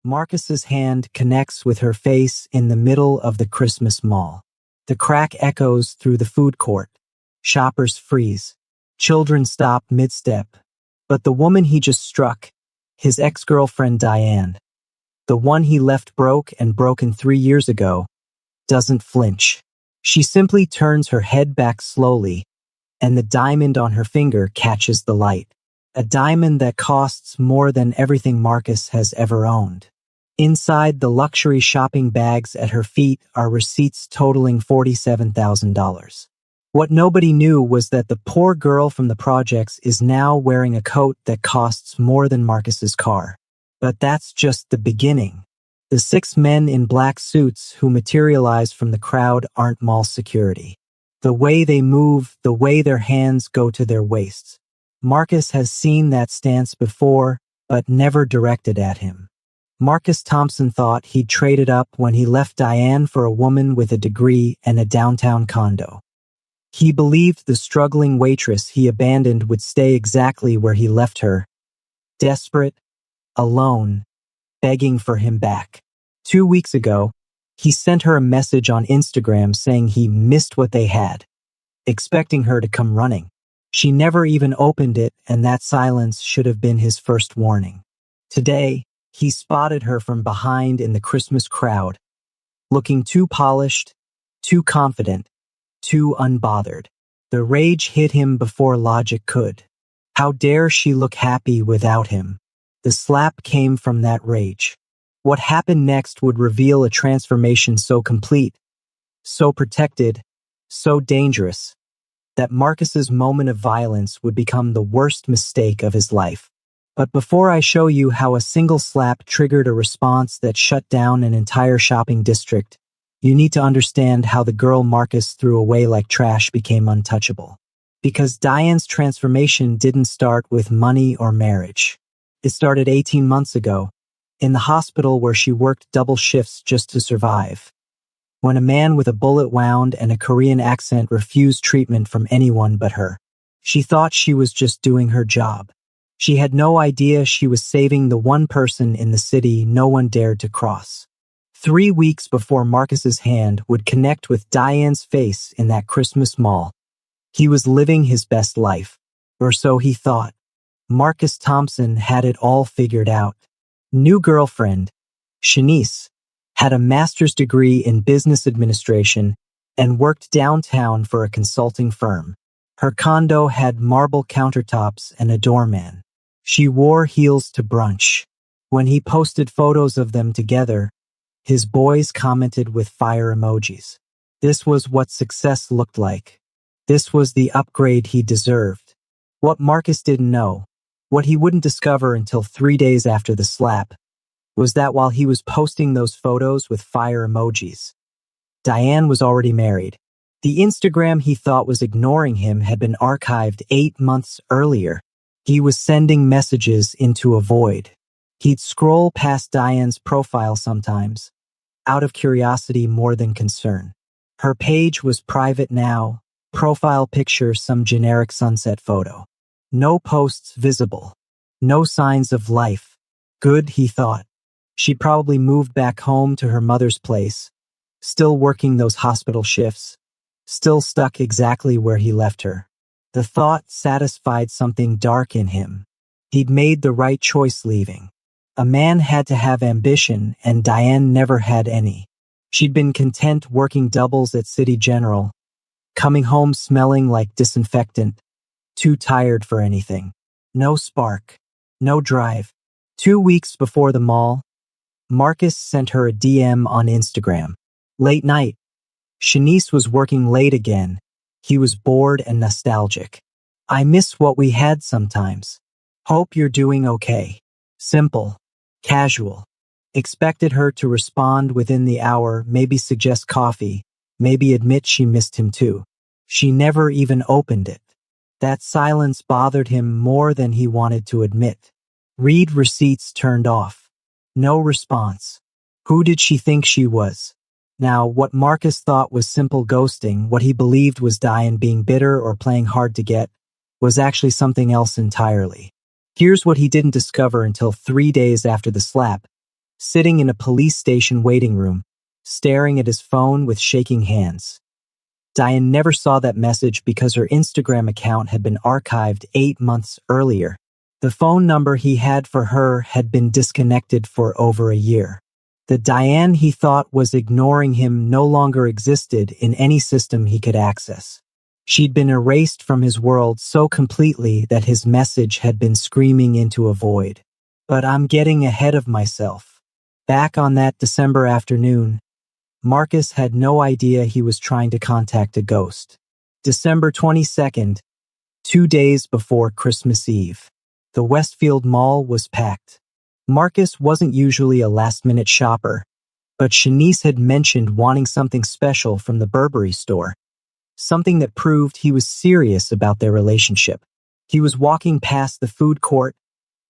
Marcus's hand connects with her face in the middle of the Christmas mall. The crack echoes through the food court. Shoppers freeze. Children stop mid-step. But the woman he just struck, his ex-girlfriend Diane, the one he left broke and broken 3 years ago, doesn't flinch. She simply turns her head back slowly, and the diamond on her finger catches the light. A diamond that costs more than everything Marcus has ever owned. Inside the luxury shopping bags at her feet are receipts totaling $47,000. What nobody knew was that the poor girl from the projects is now wearing a coat that costs more than Marcus's car. But that's just the beginning. The 6 men in black suits who materialize from the crowd aren't mall security. The way they move, the way their hands go to their waists. Marcus has seen that stance before, but never directed at him. Marcus Thompson thought he'd traded up when he left Diane for a woman with a degree and a downtown condo. He believed the struggling waitress he abandoned would stay exactly where he left her, desperate, alone, begging for him back. 2 weeks ago, he sent her a message on Instagram saying he missed what they had, expecting her to come running. She never even opened it, and that silence should have been his first warning. Today, he spotted her from behind in the Christmas crowd, looking too polished, too confident, too unbothered. The rage hit him before logic could. How dare she look happy without him? The slap came from that rage. What happened next would reveal a transformation so complete, so protected, so dangerous, that Marcus's moment of violence would become the worst mistake of his life. But before I show you how a single slap triggered a response that shut down an entire shopping district, you need to understand how the girl Marcus threw away like trash became untouchable. Because Diane's transformation didn't start with money or marriage. It started 18 months ago, in the hospital where she worked double shifts just to survive. When a man with a bullet wound and a Korean accent refused treatment from anyone but her. She thought she was just doing her job. She had no idea she was saving the one person in the city no one dared to cross. 3 weeks before Marcus's hand would connect with Diane's face in that Christmas mall, he was living his best life, or so he thought. Marcus Thompson had it all figured out. New girlfriend, Shanice, had a master's degree in business administration and worked downtown for a consulting firm. Her condo had marble countertops and a doorman. She wore heels to brunch. When he posted photos of them together, his boys commented with fire emojis. This was what success looked like. This was the upgrade he deserved. What Marcus didn't know, what he wouldn't discover until 3 days after the slap, was that while he was posting those photos with fire emojis, Diane was already married. The Instagram he thought was ignoring him had been archived 8 months earlier. He was sending messages into a void. He'd scroll past Diane's profile sometimes, out of curiosity more than concern. Her page was private now, profile picture some generic sunset photo. No posts visible. No signs of life. Good, he thought. She'd probably moved back home to her mother's place, still working those hospital shifts, still stuck exactly where he left her. The thought satisfied something dark in him. He'd made the right choice leaving. A man had to have ambition, and Diane never had any. She'd been content working doubles at City General, coming home smelling like disinfectant, too tired for anything. No spark, no drive. 2 weeks before the mall, Marcus sent her a DM on Instagram. Late night. Shanice was working late again. He was bored and nostalgic. I miss what we had sometimes. Hope you're doing okay. Simple. Casual. Expected her to respond within the hour, maybe suggest coffee, maybe admit she missed him too. She never even opened it. That silence bothered him more than he wanted to admit. Read receipts turned off. No response. Who did she think she was? Now, what Marcus thought was simple ghosting, what he believed was Diane being bitter or playing hard to get, was actually something else entirely. Here's what he didn't discover until 3 days after the slap. sitting in a police station waiting room, staring at his phone with shaking hands. Diane never saw that message because her Instagram account had been archived 8 months earlier. The phone number he had for her had been disconnected for over a year. The Diane he thought was ignoring him no longer existed in any system he could access. She'd been erased from his world so completely that his message had been screaming into a void. But I'm getting ahead of myself. Back on that December afternoon, Marcus had no idea he was trying to contact a ghost. December 22nd, 2 days before Christmas Eve. The Westfield Mall was packed. Marcus wasn't usually a last-minute shopper, but Shanice had mentioned wanting something special from the Burberry store, something that proved he was serious about their relationship. He was walking past the food court,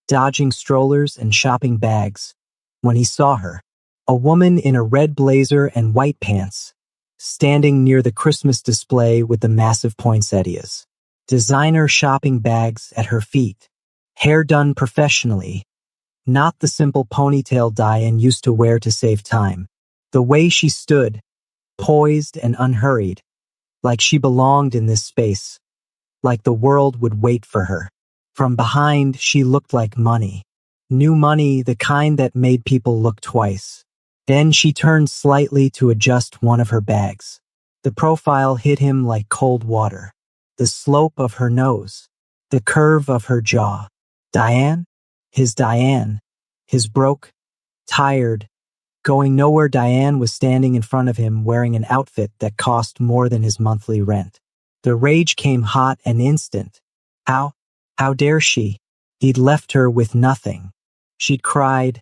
dodging strollers and shopping bags, when he saw her, a woman in a red blazer and white pants, standing near the Christmas display with the massive poinsettias, designer shopping bags at her feet, hair done professionally, not the simple ponytail Diane used to wear to save time. The way she stood, poised and unhurried, like she belonged in this space, like the world would wait for her. From behind, she looked like money. New money, the kind that made people look twice. Then she turned slightly to adjust one of her bags. The profile hit him like cold water. The slope of her nose, the curve of her jaw. Diane? His Diane. His broke, tired, going nowhere Diane was standing in front of him wearing an outfit that cost more than his monthly rent. The rage came hot and instant. How dare she? He'd left her with nothing. She'd cried,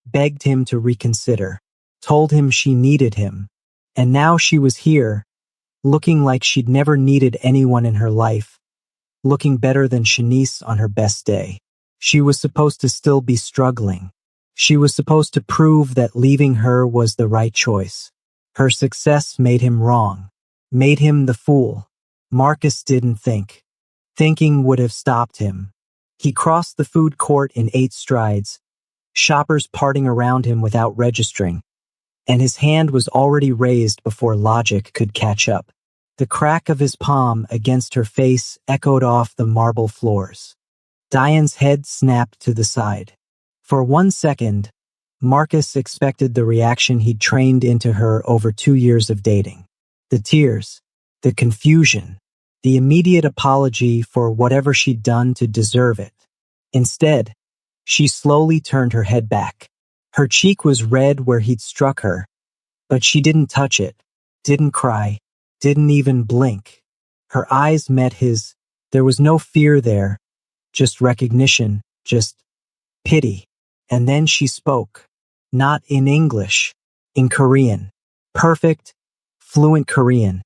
begged him to reconsider, told him she needed him. And now she was here, looking like she'd never needed anyone in her life, looking better than Shanice on her best day. She was supposed to still be struggling. She was supposed to prove that leaving her was the right choice. Her success made him wrong, made him the fool. Marcus didn't think. Thinking would have stopped him. He crossed the food court in 8 strides, shoppers parting around him without registering, and his hand was already raised before logic could catch up. The crack of his palm against her face echoed off the marble floors. Diane's head snapped to the side. For 1 second, Marcus expected the reaction he'd trained into her over 2 years of dating. The tears, the confusion, the immediate apology for whatever she'd done to deserve it. Instead, she slowly turned her head back. Her cheek was red where he'd struck her, but she didn't touch it, didn't cry, didn't even blink. Her eyes met his. There was no fear there, just recognition, just pity. And then she spoke, not in English, in Korean. Perfect, fluent Korean.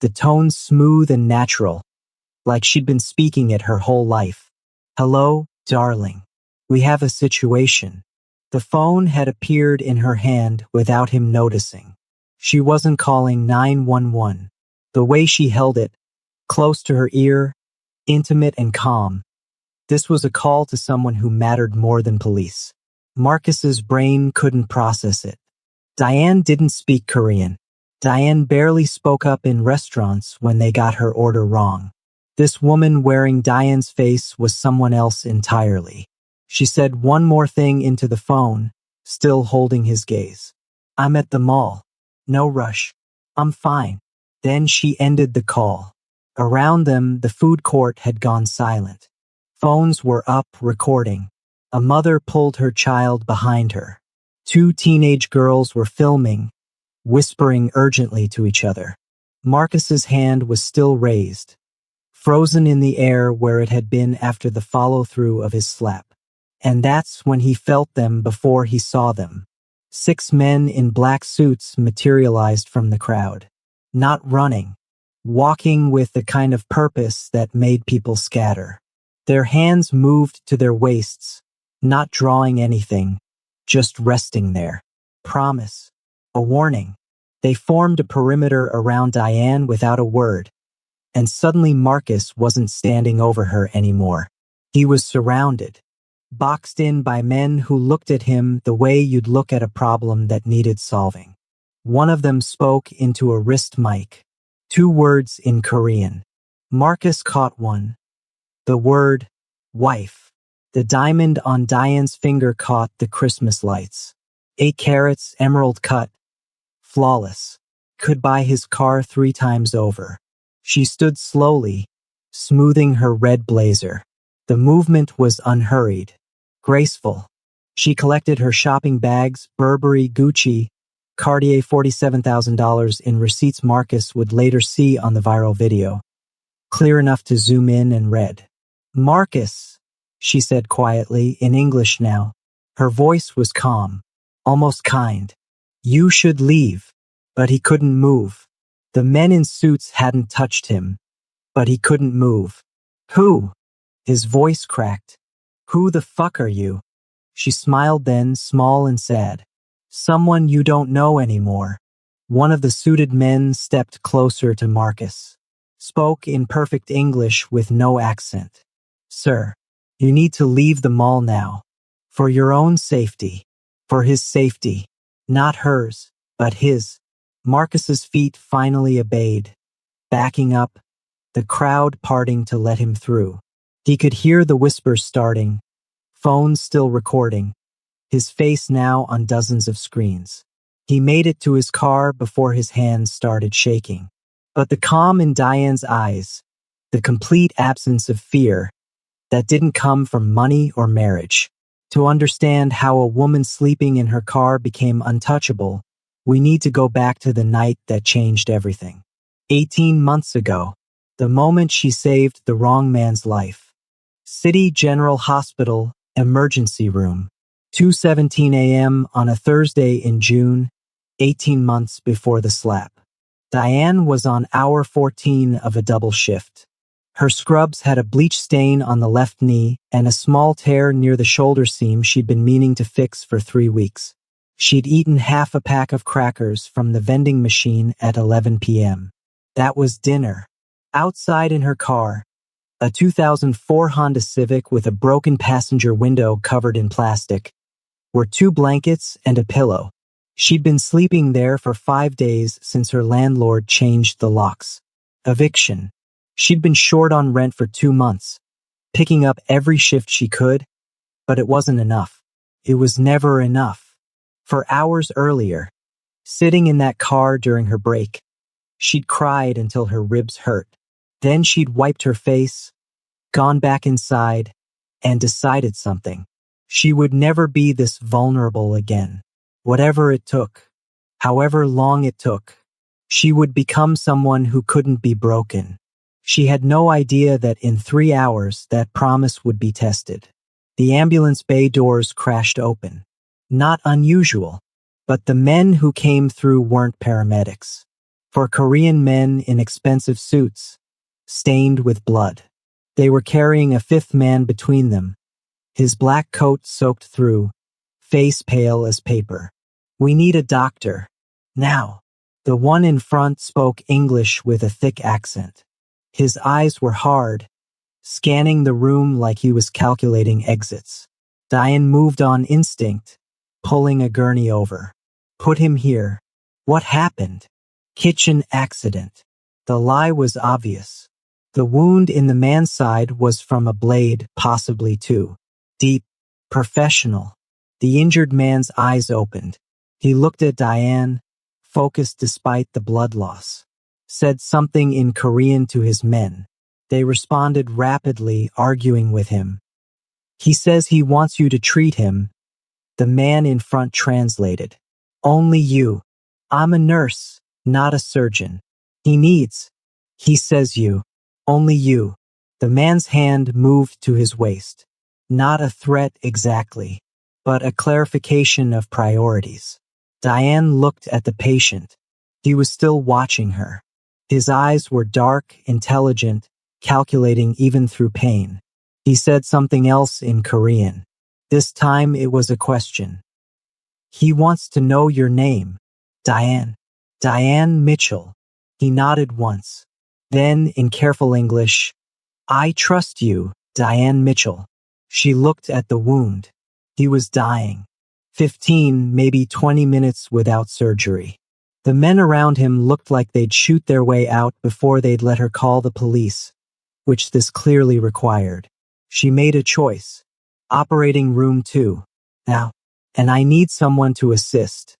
The tone smooth and natural, like she'd been speaking it her whole life. Hello, darling. We have a situation. The phone had appeared in her hand without him noticing. She wasn't calling 911. The way she held it, close to her ear, intimate and calm. This was a call to someone who mattered more than police. Marcus's brain couldn't process it. Diane didn't speak Korean. Diane barely spoke up in restaurants when they got her order wrong. This woman wearing Diane's face was someone else entirely. She said one more thing into the phone, still holding his gaze. I'm at the mall. No rush. I'm fine. Then she ended the call. Around them, the food court had gone silent. Phones were up, recording. A mother pulled her child behind her. 2 teenage girls were filming, whispering urgently to each other. Marcus's hand was still raised, frozen in the air where it had been after the follow-through of his slap. And that's when he felt them before he saw them. 6 men in black suits materialized from the crowd. Not running, walking with the kind of purpose that made people scatter. Their hands moved to their waists, not drawing anything, just resting there. Promise. A warning. They formed a perimeter around Diane without a word, and suddenly Marcus wasn't standing over her anymore. He was surrounded. boxed in by men who looked at him the way you'd look at a problem that needed solving. One of them spoke into a wrist mic. 2 words in Korean. Marcus caught one. The word, wife. The diamond on Diane's finger caught the Christmas lights. 8 carats, emerald cut. Flawless. Could buy his car 3 times over. She stood slowly, smoothing her red blazer. The movement was unhurried, graceful. She collected her shopping bags, Burberry, Gucci, Cartier, $47,000 in receipts Marcus would later see on the viral video. Clear enough to zoom in and read. Marcus, she said quietly, in English now. Her voice was calm, almost kind. You should leave. But he couldn't move. The men in suits hadn't touched him, but he couldn't move. Who? His voice cracked. Who the fuck are you? She smiled then, small and sad. Someone you don't know anymore. One of the suited men stepped closer to Marcus. Spoke in perfect English with no accent. Sir, you need to leave the mall now. For your own safety. For his safety. Not hers, but his. Marcus's feet finally obeyed, backing up, the crowd parting to let him through. He could hear the whispers starting, phones still recording, his face now on dozens of screens. He made it to his car before his hands started shaking. But the calm in Diane's eyes, the complete absence of fear, that didn't come from money or marriage. To understand how a woman sleeping in her car became untouchable, we need to go back to the night that changed everything. 18 months ago, the moment she saved the wrong man's life. City General Hospital, emergency room. 2:17 a.m. on a Thursday in June, 18 months before the slap. Diane was on hour 14 of a double shift. Her scrubs had a bleach stain on the left knee and a small tear near the shoulder seam she'd been meaning to fix for 3 weeks. She'd eaten half a pack of crackers from the vending machine at 11 p.m. That was dinner. Outside in her car, a 2004 Honda Civic with a broken passenger window covered in plastic, were 2 blankets and a pillow. She'd been sleeping there for 5 days since her landlord changed the locks. Eviction. She'd been short on rent for 2 months, picking up every shift she could, but it wasn't enough. It was never enough. For hours earlier, sitting in that car during her break, she'd cried until her ribs hurt. Then she'd wiped her face, gone back inside, and decided something. She would never be this vulnerable again. Whatever it took, however long it took, she would become someone who couldn't be broken. She had no idea that in 3 hours that promise would be tested. The ambulance bay doors crashed open. Not unusual, but the men who came through weren't paramedics. For Korean men in expensive suits, stained with blood. They were carrying a 5th man between them, his black coat soaked through, face pale as paper. We need a doctor. Now. The one in front spoke English with a thick accent. His eyes were hard, scanning the room like he was calculating exits. Diane moved on instinct, pulling a gurney over. Put him here. What happened? Kitchen accident. The lie was obvious. The wound in the man's side was from a blade, possibly 2. Deep, professional. The injured man's eyes opened. He looked at Diane, focused despite the blood loss. Said something in Korean to his men. They responded rapidly, arguing with him. He says he wants you to treat him. The man in front translated. Only you. I'm a nurse, not a surgeon. He says you. Only you. The man's hand moved to his waist. Not a threat exactly, but a clarification of priorities. Diane looked at the patient. He was still watching her. His eyes were dark, intelligent, calculating even through pain. He said something else in Korean. This time it was a question. He wants to know your name. Diane. Diane Mitchell. He nodded once. Then, in careful English, I trust you, Diane Mitchell. She looked at the wound. He was dying. 15, maybe 20 minutes without surgery. The men around him looked like they'd shoot their way out before they'd let her call the police, which this clearly required. She made a choice. Operating room 2. Now, and I need someone to assist.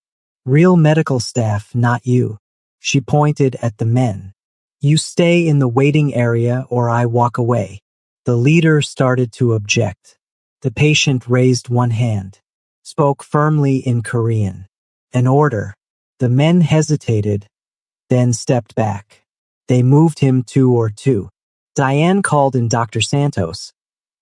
Real medical staff, not you. She pointed at the men. You stay in the waiting area or I walk away. The leader started to object. The patient raised one hand, spoke firmly in Korean. An order. The men hesitated, then stepped back. They moved him 2 or 2. Diane called in Dr. Santos,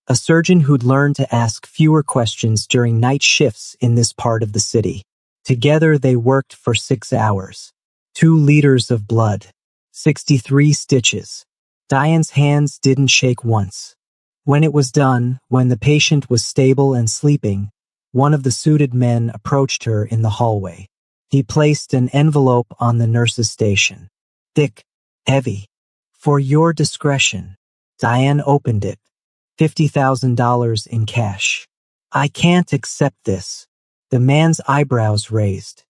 a surgeon who'd learned to ask fewer questions during night shifts in this part of the city. Together they worked for 6 hours. 2 liters of blood. 63 stitches. Diane's hands didn't shake once. When it was done, when the patient was stable and sleeping, one of the suited men approached her in the hallway. He placed an envelope on the nurse's station. Thick, heavy. For your discretion. Diane opened it. $50,000 in cash. I can't accept this. The man's eyebrows raised.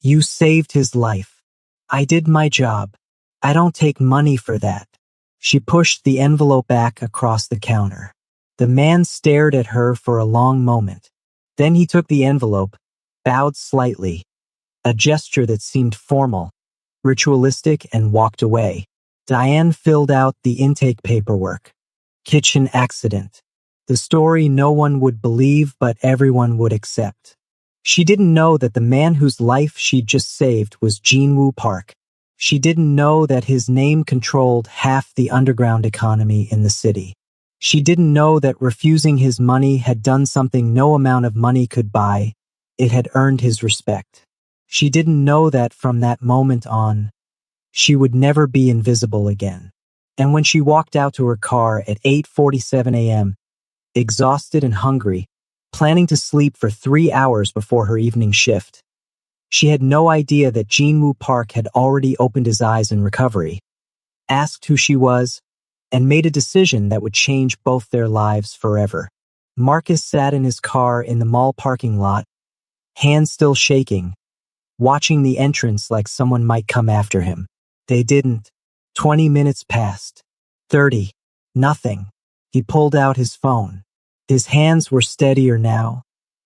You saved his life. I did my job. I don't take money for that. She pushed the envelope back across the counter. The man stared at her for a long moment. Then he took the envelope, bowed slightly, a gesture that seemed formal, ritualistic, and walked away. Diane filled out the intake paperwork. Kitchen accident. The story no one would believe but everyone would accept. She didn't know that the man whose life she'd just saved was Jin-Woo Park. She didn't know that his name controlled half the underground economy in the city. She didn't know that refusing his money had done something no amount of money could buy. It had earned his respect. She didn't know that from that moment on, she would never be invisible again. And when she walked out to her car at 8:47 a.m., exhausted and hungry, planning to sleep for 3 hours before her evening shift, she had no idea that Jin-Woo Park had already opened his eyes in recovery, asked who she was, and made a decision that would change both their lives forever. Marcus sat in his car in the mall parking lot, hands still shaking, watching the entrance like someone might come after him. They didn't. 20 minutes passed. 30. Nothing. He pulled out his phone. His hands were steadier now,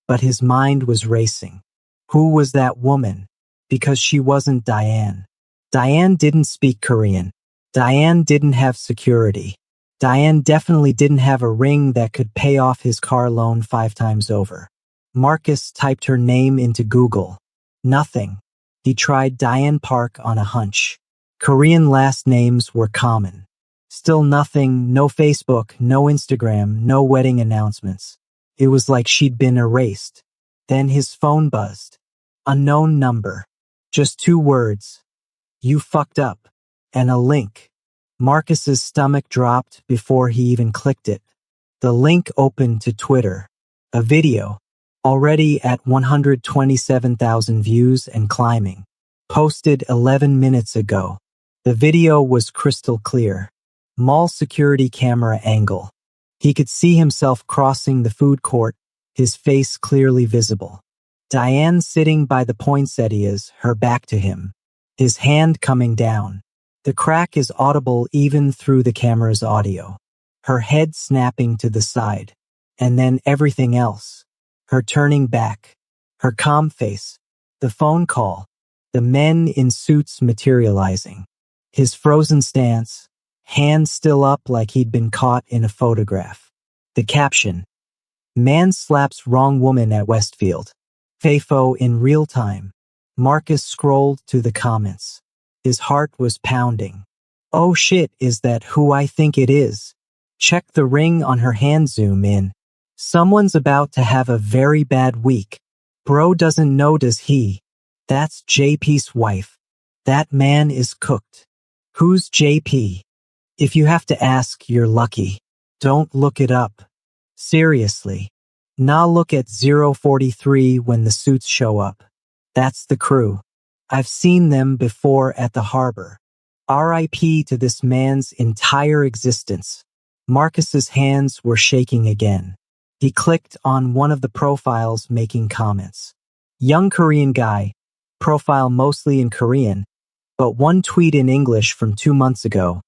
but his mind was racing. Who was that woman? Because she wasn't Diane. Diane didn't speak Korean. Diane didn't have security. Diane definitely didn't have a ring that could pay off his car loan 5 times over. Marcus typed her name into Google. Nothing. He tried Diane Park on a hunch. Korean last names were common. Still nothing, no Facebook, no Instagram, no wedding announcements. It was like she'd been erased. Then his phone buzzed. Unknown number. Just 2 words. You fucked up. And a link. Marcus's stomach dropped before he even clicked it. The link opened to Twitter. A video, already at 127,000 views and climbing, posted 11 minutes ago. The video was crystal clear. Mall security camera angle. He could see himself crossing the food court, his face clearly visible. Diane sitting by the poinsettias, her back to him, his hand coming down. The crack is audible even through the camera's audio. Her head snapping to the side. And then everything else. Her turning back. Her calm face. The phone call. The men in suits materializing. His frozen stance. Hands still up like he'd been caught in a photograph. The caption. Man slaps wrong woman at Westfield. FAFO in real time. Marcus scrolled to the comments. His heart was pounding. Oh shit, is that who I think it is? Check the ring on her hand, zoom in. Someone's about to have a very bad week. Bro doesn't know, does he? That's JP's wife. That man is cooked. Who's JP? If you have to ask, you're lucky. Don't look it up. Seriously. Nah, look at 043 when the suits show up. That's the crew. I've seen them before at the harbor. R.I.P. to this man's entire existence. Marcus's hands were shaking again. He clicked on one of the profiles making comments. Young Korean guy, profile mostly in Korean, but one tweet in English from 2 months ago.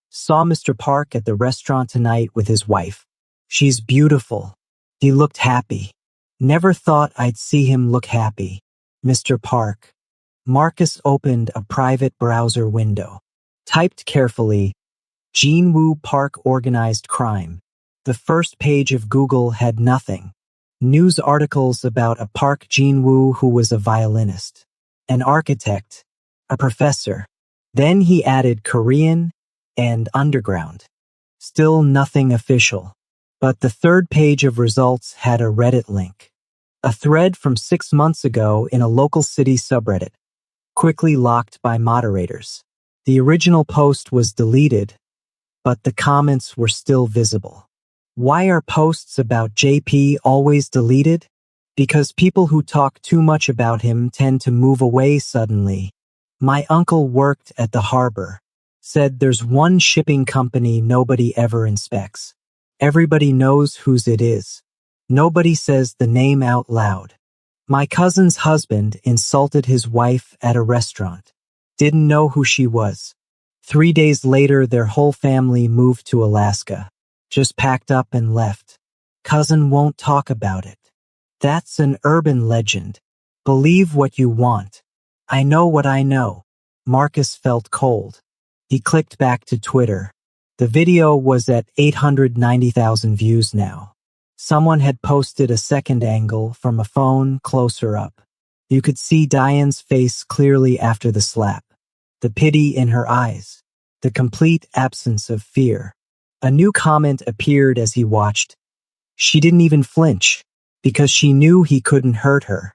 Saw Mr. Park at the restaurant tonight with his wife. She's beautiful. He looked happy. Never thought I'd see him look happy. Mr. Park. Marcus opened a private browser window. Typed carefully, Jinwoo Park organized crime. The first page of Google had nothing. News articles about a Park Jinwoo who was a violinist, an architect, a professor. Then he added Korean and underground. Still nothing official. But the third page of results had a Reddit link. A thread from 6 months ago in a local city subreddit, quickly locked by moderators. The original post was deleted, but the comments were still visible. Why are posts about JP always deleted? Because people who talk too much about him tend to move away suddenly. My uncle worked at the harbor. Said there's one shipping company nobody ever inspects. Everybody knows whose it is. Nobody says the name out loud. My cousin's husband insulted his wife at a restaurant. Didn't know who she was. 3 days later, their whole family moved to Alaska. Just packed up and left. Cousin won't talk about it. That's an urban legend. Believe what you want. I know what I know. Marcus felt cold. He clicked back to Twitter. The video was at 890,000 views now. Someone had posted a second angle from a phone closer up. You could see Diane's face clearly after the slap. The pity in her eyes. The complete absence of fear. A new comment appeared as he watched. She didn't even flinch, because she knew he couldn't hurt her.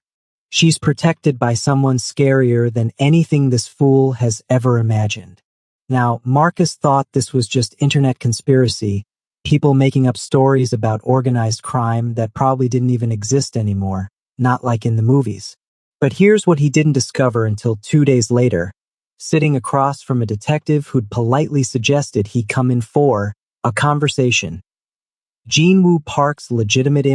She's protected by someone scarier than anything this fool has ever imagined. Now, Marcus thought this was just internet conspiracy, people making up stories about organized crime that probably didn't even exist anymore, not like in the movies. But here's what he didn't discover until 2 days later, sitting across from a detective who'd politely suggested he come in for a conversation. Jinwoo Park's legitimate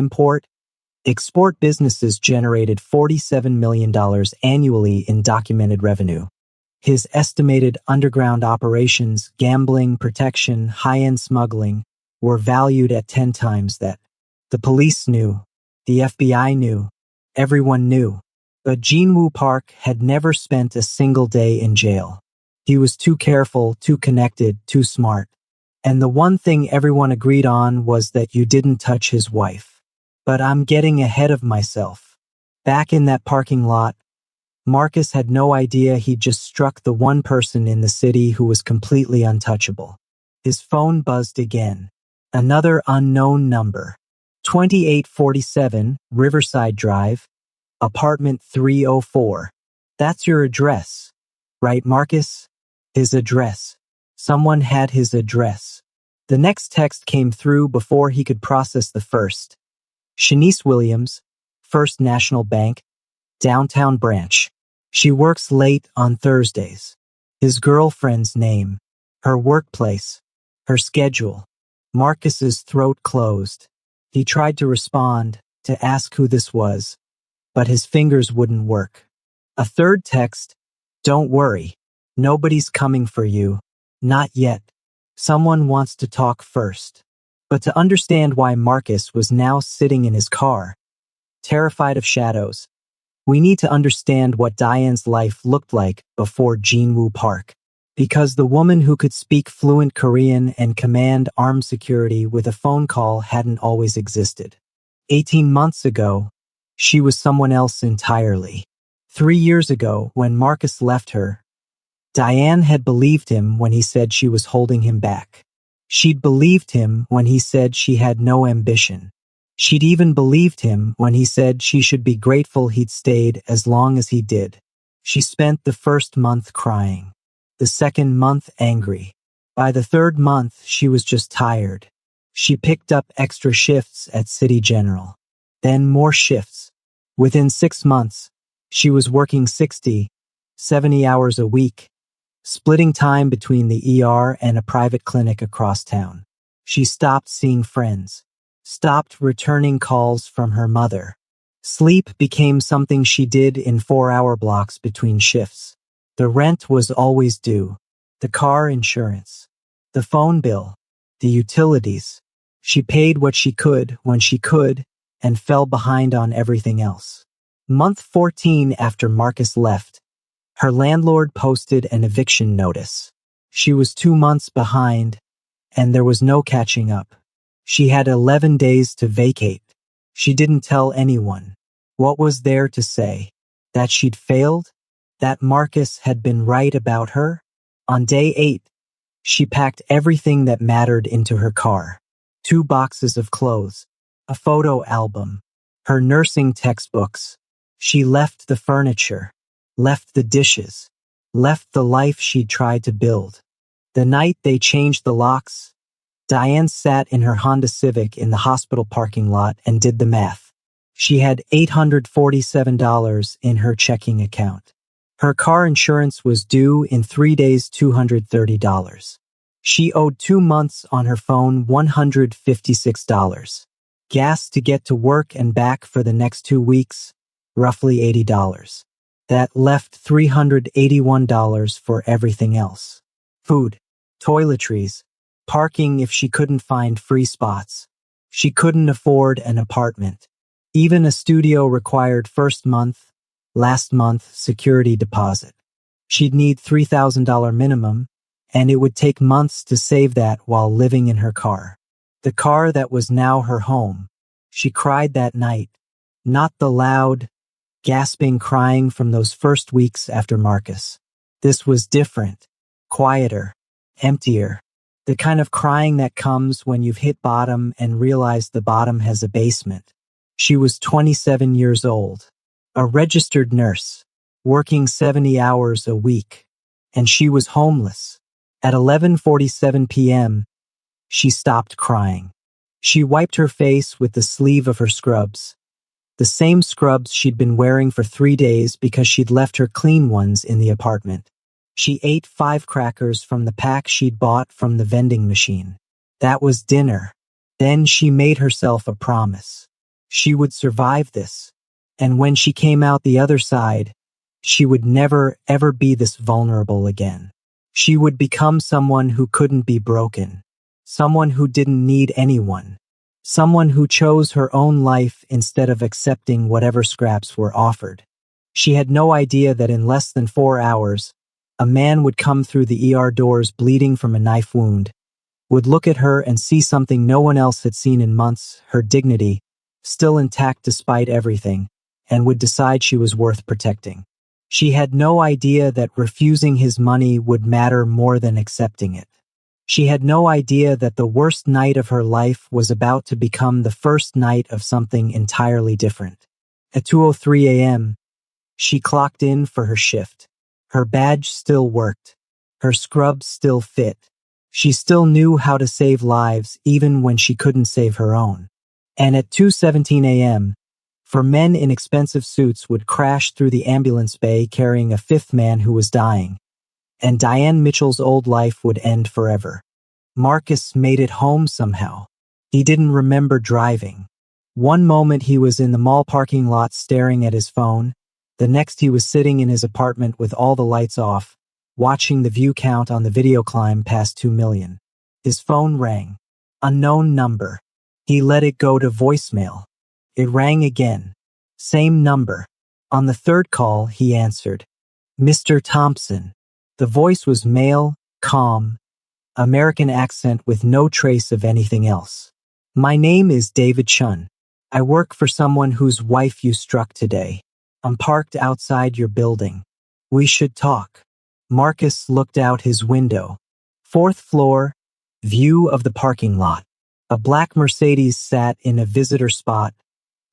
export businesses generated $47 million annually in documented revenue. His estimated underground operations, gambling, protection, high-end smuggling, were valued at 10 times that. The police knew. The FBI knew. Everyone knew. But Jinwoo Park had never spent a single day in jail. He was too careful, too connected, too smart. And the one thing everyone agreed on was that you didn't touch his wife. But I'm getting ahead of myself. Back in that parking lot, Marcus had no idea he'd just struck the one person in the city who was completely untouchable. His phone buzzed again. Another unknown number. 2847 Riverside Drive, apartment 304. That's your address, right, Marcus? His address. Someone had his address. The next text came through before he could process the first. Shanice Williams, First National Bank, downtown branch. She works late on Thursdays. His girlfriend's name, her workplace, her schedule. Marcus's throat closed. He tried to respond, to ask who this was, but his fingers wouldn't work. A third text, don't worry, nobody's coming for you. Not yet. Someone wants to talk first. But to understand why Marcus was now sitting in his car, terrified of shadows, we need to understand what Diane's life looked like before Jinwoo Park. Because the woman who could speak fluent Korean and command armed security with a phone call hadn't always existed. 18 months ago, she was someone else entirely. 3 years ago, when Marcus left her, Diane had believed him when he said she was holding him back. She'd believed him when he said she had no ambition. She'd even believed him when he said she should be grateful he'd stayed as long as he did. She spent the first month crying, the second month angry. By the third month, she was just tired. She picked up extra shifts at City General, then more shifts. Within 6 months, she was working 60, 70 hours a week, splitting time between the ER and a private clinic across town. She stopped seeing friends, stopped returning calls from her mother. Sleep became something she did in 4-hour blocks between shifts. The rent was always due, the car insurance, the phone bill, the utilities. She paid what she could when she could and fell behind on everything else. Month 14 after Marcus left, her landlord posted an eviction notice. She was 2 months behind, and there was no catching up. She had 11 days to vacate. She didn't tell anyone. What was there to say? That she'd failed? That Marcus had been right about her? On day 8, she packed everything that mattered into her car. 2 boxes of clothes, a photo album, her nursing textbooks. She left the furniture, left the dishes, left the life she'd tried to build. The night they changed the locks, Diane sat in her Honda Civic in the hospital parking lot and did the math. She had $847 in her checking account. Her car insurance was due in 3 days, $230. She owed 2 months on her phone, $156. Gas to get to work and back for the next 2 weeks, roughly $80. That left $381 for everything else. Food, toiletries, parking if she couldn't find free spots. She couldn't afford an apartment. Even a studio required first month, last month security deposit. She'd need $3,000 minimum, and it would take months to save that while living in her car. The car that was now her home. She cried that night. Not the loud, gasping crying from those first weeks after Marcus. This was different, quieter, emptier. The kind of crying that comes when you've hit bottom and realize the bottom has a basement. She was 27 years old, a registered nurse, working 70 hours a week, and she was homeless. At 11:47 p.m., she stopped crying. She wiped her face with the sleeve of her scrubs, the same scrubs she'd been wearing for 3 days because she'd left her clean ones in the apartment. She ate 5 crackers from the pack she'd bought from the vending machine. That was dinner. Then she made herself a promise. She would survive this, and when she came out the other side, she would never, ever be this vulnerable again. She would become someone who couldn't be broken, someone who didn't need anyone, someone who chose her own life instead of accepting whatever scraps were offered. She had no idea that in less than 4 hours, a man would come through the ER doors bleeding from a knife wound, would look at her and see something no one else had seen in months, her dignity, still intact despite everything, and would decide she was worth protecting. She had no idea that refusing his money would matter more than accepting it. She had no idea that the worst night of her life was about to become the first night of something entirely different. At 2:03 a.m., she clocked in for her shift. Her badge still worked. Her scrubs still fit. She still knew how to save lives even when she couldn't save her own. And at 2:17 a.m., 4 men in expensive suits would crash through the ambulance bay carrying a 5th man who was dying, and Diane Mitchell's old life would end forever. Marcus made it home somehow. He didn't remember driving. One moment he was in the mall parking lot staring at his phone. The next he was sitting in his apartment with all the lights off, watching the view count on the video climb past 2 million. His phone rang. Unknown number. He let it go to voicemail. It rang again. Same number. On the 3rd call, he answered. Mr. Thompson. The voice was male, calm, American accent with no trace of anything else. My name is David Chun. I work for someone whose wife you struck today. I'm parked outside your building. We should talk. Marcus looked out his window. 4th floor, view of the parking lot. A black Mercedes sat in a visitor spot,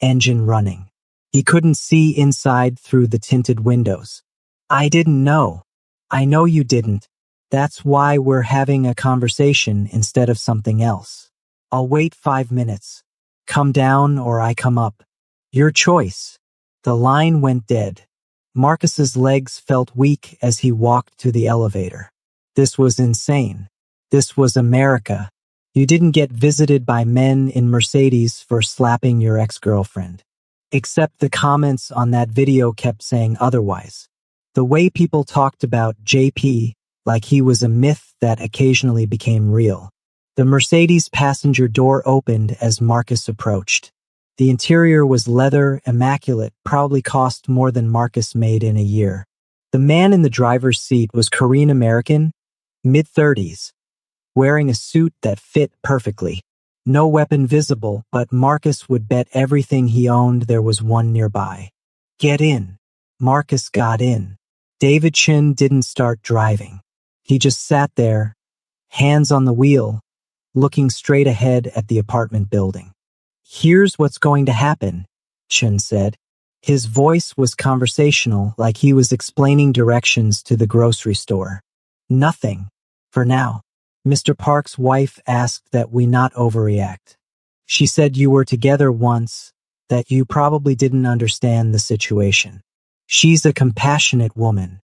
engine running. He couldn't see inside through the tinted windows. I didn't know. I know you didn't. That's why we're having a conversation instead of something else. I'll wait 5 minutes. Come down or I come up. Your choice. The line went dead. Marcus's legs felt weak as he walked to the elevator. This was insane. This was America. You didn't get visited by men in Mercedes for slapping your ex-girlfriend. Except the comments on that video kept saying otherwise. The way people talked about JP like he was a myth that occasionally became real. The Mercedes passenger door opened as Marcus approached. The interior was leather, immaculate, probably cost more than Marcus made in a year. The man in the driver's seat was Korean American, mid-30s, wearing a suit that fit perfectly. No weapon visible, but Marcus would bet everything he owned there was one nearby. Get in. Marcus got in. David Chin didn't start driving. He just sat there, hands on the wheel, looking straight ahead at the apartment building. Here's what's going to happen, Chin said. His voice was conversational, like he was explaining directions to the grocery store. Nothing, for now. Mr. Park's wife asked that we not overreact. She said you were together once, that you probably didn't understand the situation. She's a compassionate woman.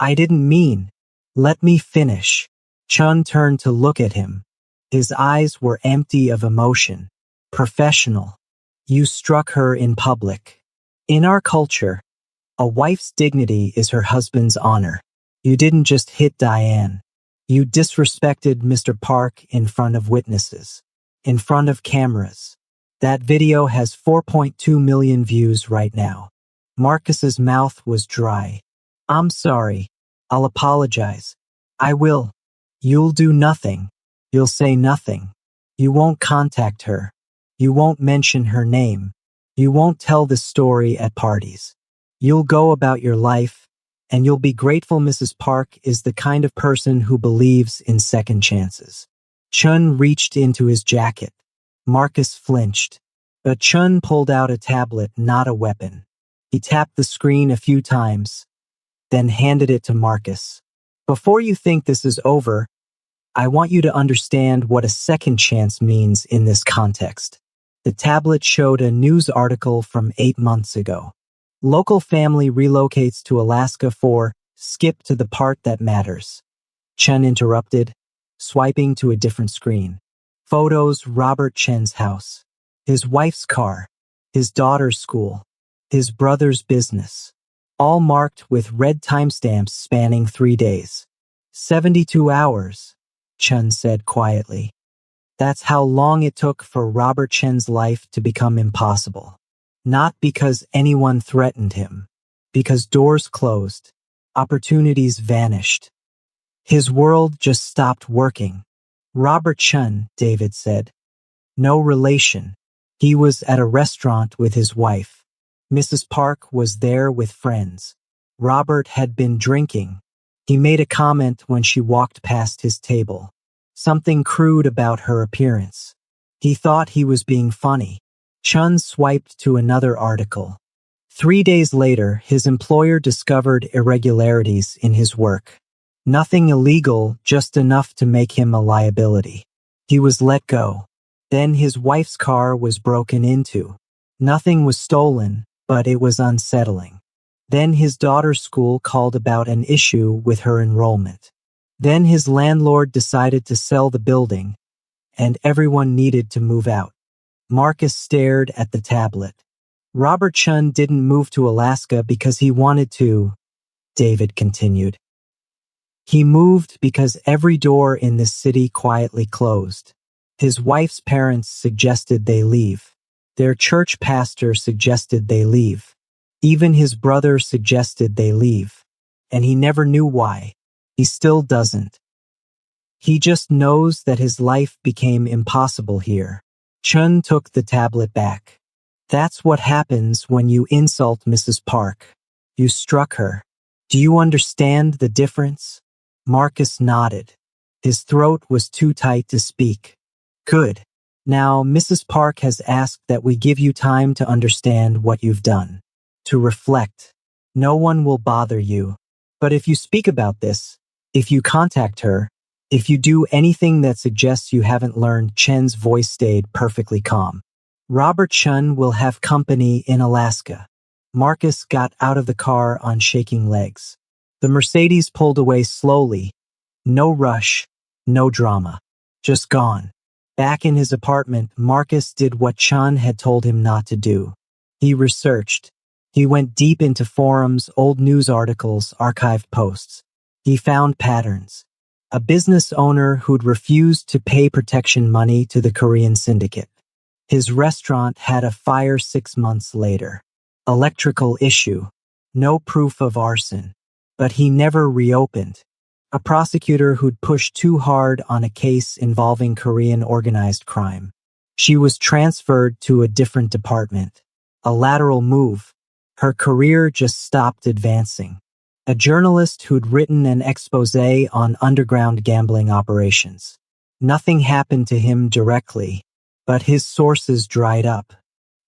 I didn't mean. Let me finish. Chun turned to look at him. His eyes were empty of emotion. Professional. You struck her in public. In our culture, a wife's dignity is her husband's honor. You didn't just hit Diane. You disrespected Mr. Park in front of witnesses, in front of cameras. That video has 4.2 million views right now. Marcus's mouth was dry. I'm sorry. I'll apologize. I will. You'll do nothing. You'll say nothing. You won't contact her. You won't mention her name. You won't tell the story at parties. You'll go about your life, and you'll be grateful Mrs. Park is the kind of person who believes in second chances. Chun reached into his jacket. Marcus flinched. But Chun pulled out a tablet, not a weapon. He tapped the screen a few times, then handed it to Marcus. Before you think this is over, I want you to understand what a second chance means in this context. The tablet showed a news article from 8 months ago. Local family relocates to Alaska for skip to the part that matters. Chen interrupted, swiping to a different screen. Photos Robert Chen's house, his wife's car, his daughter's school, his brother's business, all marked with red timestamps spanning 3 days. 72 hours, Chen said quietly. That's how long it took for Robert Chen's life to become impossible. Not because anyone threatened him, because doors closed, opportunities vanished. His world just stopped working. Robert Chen, David said. No relation. He was at a restaurant with his wife. Mrs. Park was there with friends. Robert had been drinking. He made a comment when she walked past his table. Something crude about her appearance. He thought he was being funny. Chun swiped to another article. 3 days later, his employer discovered irregularities in his work. Nothing illegal, just enough to make him a liability. He was let go. Then his wife's car was broken into. Nothing was stolen, but it was unsettling. Then his daughter's school called about an issue with her enrollment. Then his landlord decided to sell the building, and everyone needed to move out. Marcus stared at the tablet. Robert Chun didn't move to Alaska because he wanted to, David continued. He moved because every door in this city quietly closed. His wife's parents suggested they leave. Their church pastor suggested they leave. Even his brother suggested they leave. And he never knew why. He still doesn't. He just knows that his life became impossible here. Chun took the tablet back. That's what happens when you insult Mrs. Park. You struck her. Do you understand the difference? Marcus nodded. His throat was too tight to speak. Good. Now, Mrs. Park has asked that we give you time to understand what you've done. To reflect. No one will bother you. But if you speak about this, if you contact her, if you do anything that suggests you haven't learned, Chen's voice stayed perfectly calm. Robert Chun will have company in Alaska. Marcus got out of the car on shaking legs. The Mercedes pulled away slowly. No rush, no drama. Just gone. Back in his apartment, Marcus did what Chun had told him not to do. He researched. He went deep into forums, old news articles, archived posts. He found patterns. A business owner who'd refused to pay protection money to the Korean syndicate. His restaurant had a fire 6 months later. Electrical issue. No proof of arson. But he never reopened. A prosecutor who'd pushed too hard on a case involving Korean organized crime. She was transferred to a different department. A lateral move. Her career just stopped advancing. A journalist who'd written an exposé on underground gambling operations. Nothing happened to him directly, but his sources dried up.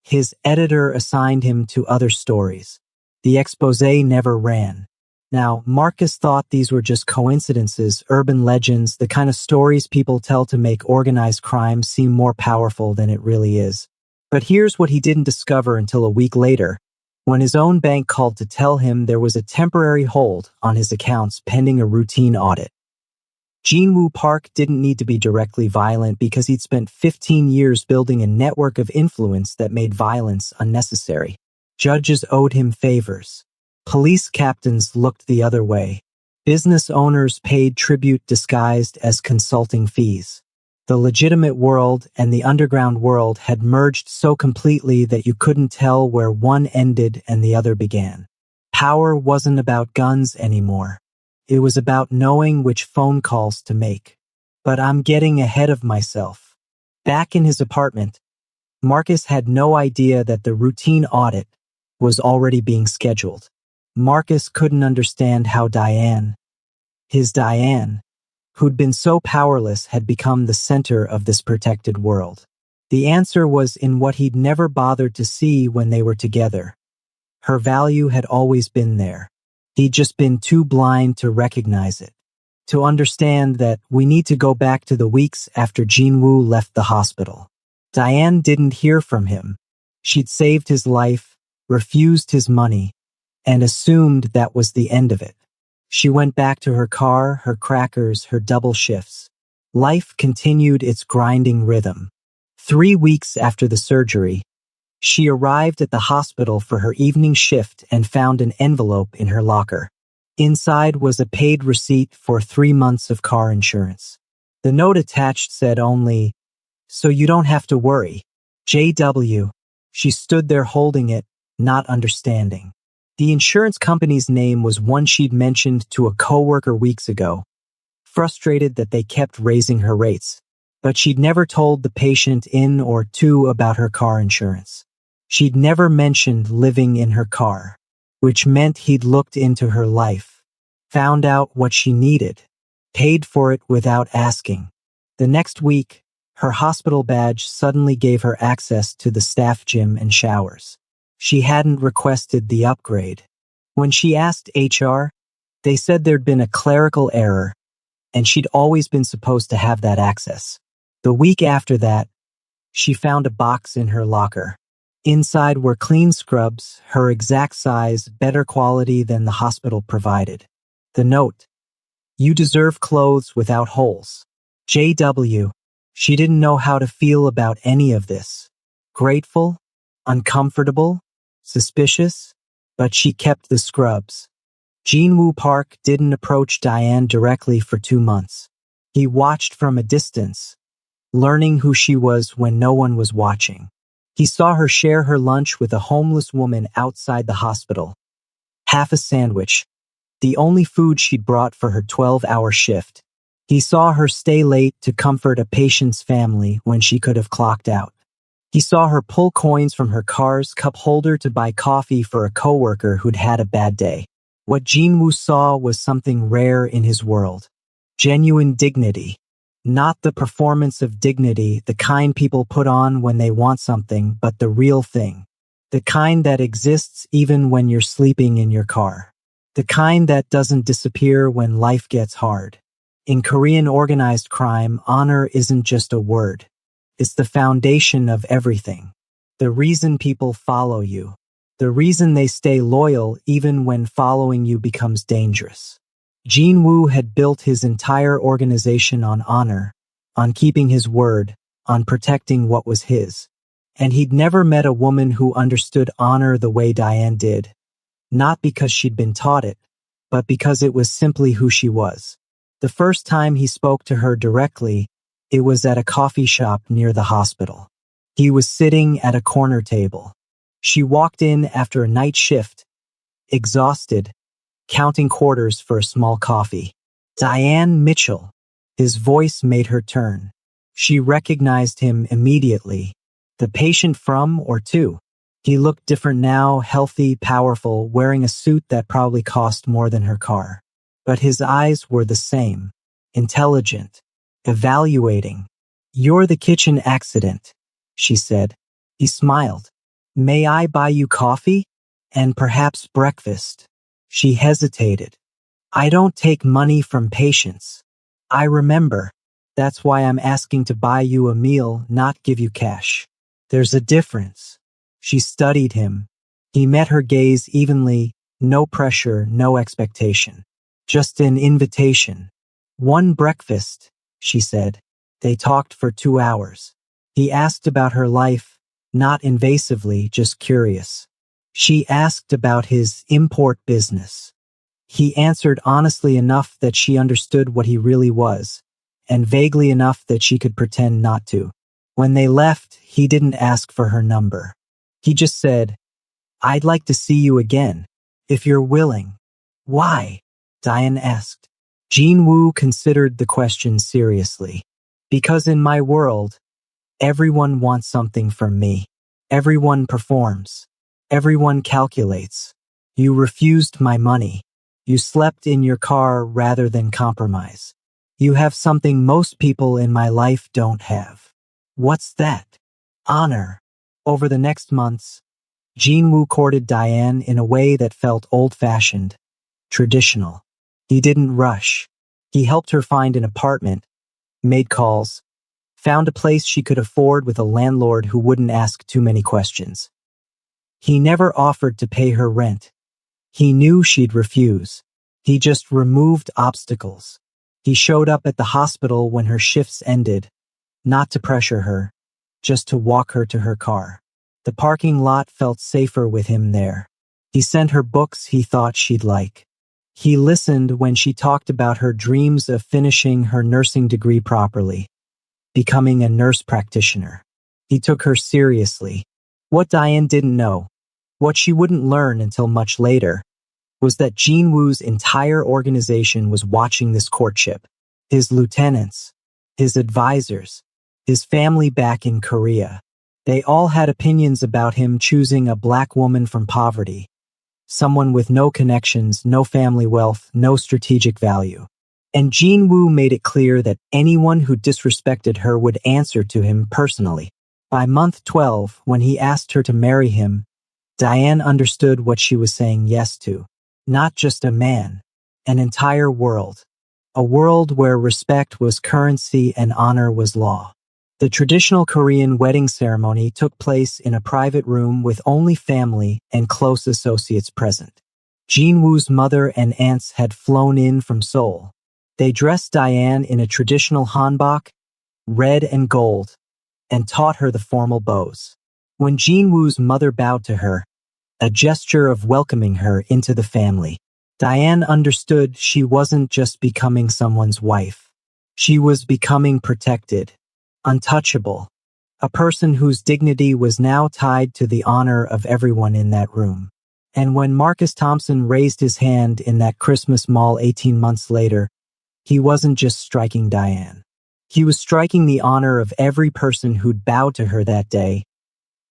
His editor assigned him to other stories. The exposé never ran. Now, Marcus thought these were just coincidences, urban legends, the kind of stories people tell to make organized crime seem more powerful than it really is. But here's what he didn't discover until a week later, when his own bank called to tell him there was a temporary hold on his accounts pending a routine audit. Jinwoo Park didn't need to be directly violent because he'd spent 15 years building a network of influence that made violence unnecessary. Judges owed him favors. Police captains looked the other way. Business owners paid tribute disguised as consulting fees. The legitimate world and the underground world had merged so completely that you couldn't tell where one ended and the other began. Power wasn't about guns anymore. It was about knowing which phone calls to make. But I'm getting ahead of myself. Back in his apartment, Marcus had no idea that the routine audit was already being scheduled. Marcus couldn't understand how his Diane, who'd been so powerless, had become the center of this protected world. The answer was in what he'd never bothered to see when they were together. Her value had always been there. He'd just been too blind to recognize it. To understand that we need to go back to the weeks after Jinwoo left the hospital. Diane didn't hear from him. She'd saved his life, refused his money, and assumed that was the end of it. She went back to her car, her crackers, her double shifts. Life continued its grinding rhythm. 3 weeks after the surgery, she arrived at the hospital for her evening shift and found an envelope in her locker. Inside was a paid receipt for 3 months of car insurance. The note attached said only, "So you don't have to worry. JW." She stood there holding it, not understanding. The insurance company's name was one she'd mentioned to a coworker weeks ago, frustrated that they kept raising her rates. But she'd never told the patient in or two about her car insurance. She'd never mentioned living in her car, which meant he'd looked into her life, found out what she needed, paid for it without asking. The next week, her hospital badge suddenly gave her access to the staff gym and showers. She hadn't requested the upgrade. When she asked HR, they said there'd been a clerical error, and she'd always been supposed to have that access. The week after that, she found a box in her locker. Inside were clean scrubs, her exact size, better quality than the hospital provided. The note, "You deserve clothes without holes. JW." She didn't know how to feel about any of this. Grateful? Uncomfortable? Suspicious? But she kept the scrubs. Jinwoo Park didn't approach Diane directly for 2 months. He watched from a distance, learning who she was when no one was watching. He saw her share her lunch with a homeless woman outside the hospital. Half a sandwich, the only food she'd brought for her 12-hour shift. He saw her stay late to comfort a patient's family when she could have clocked out. He saw her pull coins from her car's cup holder to buy coffee for a coworker who'd had a bad day. What Jinwoo saw was something rare in his world. Genuine dignity. Not the performance of dignity, the kind people put on when they want something, but the real thing. The kind that exists even when you're sleeping in your car. The kind that doesn't disappear when life gets hard. In Korean organized crime, honor isn't just a word. It's the foundation of everything. The reason people follow you. The reason they stay loyal even when following you becomes dangerous. Jinwoo had built his entire organization on honor, on keeping his word, on protecting what was his. And he'd never met a woman who understood honor the way Diane did, not because she'd been taught it, but because it was simply who she was. The first time he spoke to her directly, it was at a coffee shop near the hospital. He was sitting at a corner table. She walked in after a night shift, exhausted, counting quarters for a small coffee. Diane Mitchell. His voice made her turn. She recognized him immediately. The patient from or to. He looked different now, healthy, powerful, wearing a suit that probably cost more than her car. But his eyes were the same. Intelligent. Evaluating. "You're the kitchen accident," she said. He smiled. "May I buy you coffee? And perhaps breakfast?" She hesitated. "I don't take money from patients." "I remember. That's why I'm asking to buy you a meal, not give you cash." "There's a difference." She studied him. He met her gaze evenly, no pressure, no expectation. Just an invitation. "One breakfast," she said. They talked for 2 hours. He asked about her life, not invasively, just curious. She asked about his import business. He answered honestly enough that she understood what he really was, and vaguely enough that she could pretend not to. When they left, he didn't ask for her number. He just said, "I'd like to see you again, if you're willing." "Why?" Diane asked. Jean Wu considered the question seriously. "Because in my world, everyone wants something from me. Everyone performs. Everyone calculates. You refused my money. You slept in your car rather than compromise. You have something most people in my life don't have." "What's that?" "Honor." Over the next months, Jean Wu courted Diane in a way that felt old-fashioned, traditional. He didn't rush. He helped her find an apartment, made calls, found a place she could afford with a landlord who wouldn't ask too many questions. He never offered to pay her rent. He knew she'd refuse. He just removed obstacles. He showed up at the hospital when her shifts ended, not to pressure her, just to walk her to her car. The parking lot felt safer with him there. He sent her books he thought she'd like. He listened when she talked about her dreams of finishing her nursing degree properly, becoming a nurse practitioner. He took her seriously. What Diane didn't know, what she wouldn't learn until much later, was that Jean Wu's entire organization was watching this courtship. His lieutenants, his advisors, his family back in Korea. They all had opinions about him choosing a black woman from poverty, someone with no connections, no family wealth, no strategic value. And Jean Wu made it clear that anyone who disrespected her would answer to him personally. By month 12, when he asked her to marry him, Diane understood what she was saying yes to. Not just a man, an entire world. A world where respect was currency and honor was law. The traditional Korean wedding ceremony took place in a private room with only family and close associates present. Jean Wu's mother and aunts had flown in from Seoul. They dressed Diane in a traditional hanbok, red and gold, and taught her the formal bows. When Jean Wu's mother bowed to her, a gesture of welcoming her into the family, Diane understood she wasn't just becoming someone's wife. She was becoming protected, untouchable, a person whose dignity was now tied to the honor of everyone in that room. And when Marcus Thompson raised his hand in that Christmas mall 18 months later, he wasn't just striking Diane. He was striking the honor of every person who'd bowed to her that day,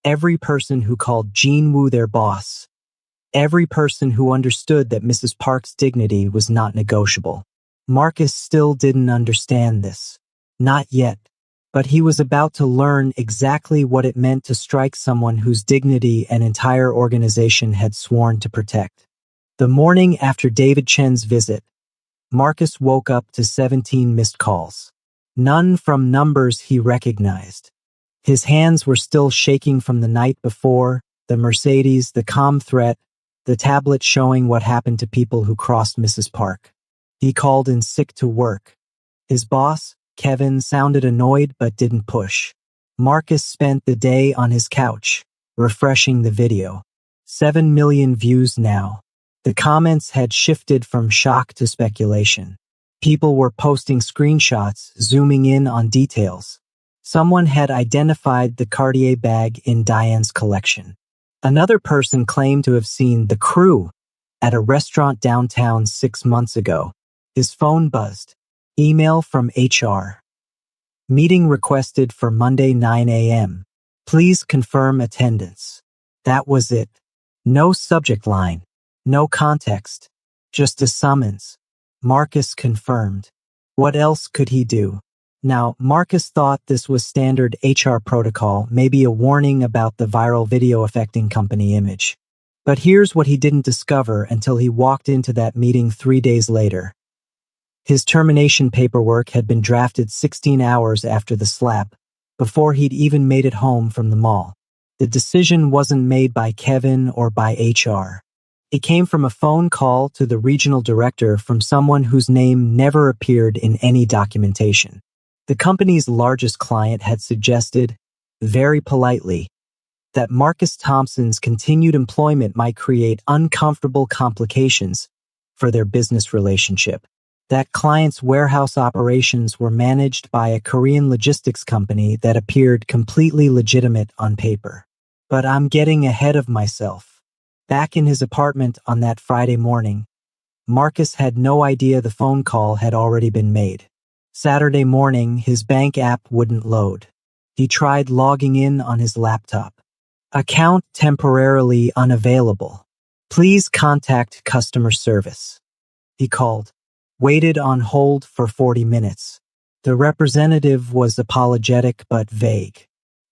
every person who called Jean Wu their boss, every person who understood that Mrs. Park's dignity was not negotiable. Marcus still didn't understand this. Not yet. But he was about to learn exactly what it meant to strike someone whose dignity an entire organization had sworn to protect. The morning after David Chen's visit, Marcus woke up to 17 missed calls. None from numbers he recognized. His hands were still shaking from the night before, the Mercedes, the comm threat, the tablet showing what happened to people who crossed Mrs. Park. He called in sick to work. His boss, Kevin, sounded annoyed but didn't push. Marcus spent the day on his couch, refreshing the video. 7 million views now. The comments had shifted from shock to speculation. People were posting screenshots, zooming in on details. Someone had identified the Cartier bag in Diane's collection. Another person claimed to have seen the crew at a restaurant downtown 6 months ago. His phone buzzed. Email from HR. Meeting requested for Monday 9 a.m. Please confirm attendance. That was it. No subject line. No context. Just a summons. Marcus confirmed. What else could he do? Now, Marcus thought this was standard HR protocol, maybe a warning about the viral video affecting company image. But here's what he didn't discover until he walked into that meeting 3 days later. His termination paperwork had been drafted 16 hours after the slap, before he'd even made it home from the mall. The decision wasn't made by Kevin or by HR. It came from a phone call to the regional director from someone whose name never appeared in any documentation. The company's largest client had suggested, very politely, that Marcus Thompson's continued employment might create uncomfortable complications for their business relationship. That client's warehouse operations were managed by a Korean logistics company that appeared completely legitimate on paper. But I'm getting ahead of myself. Back in his apartment on that Friday morning, Marcus had no idea the phone call had already been made. Saturday morning, his bank app wouldn't load. He tried logging in on his laptop. Account temporarily unavailable. Please contact customer service. He called. Waited on hold for 40 minutes. The representative was apologetic but vague.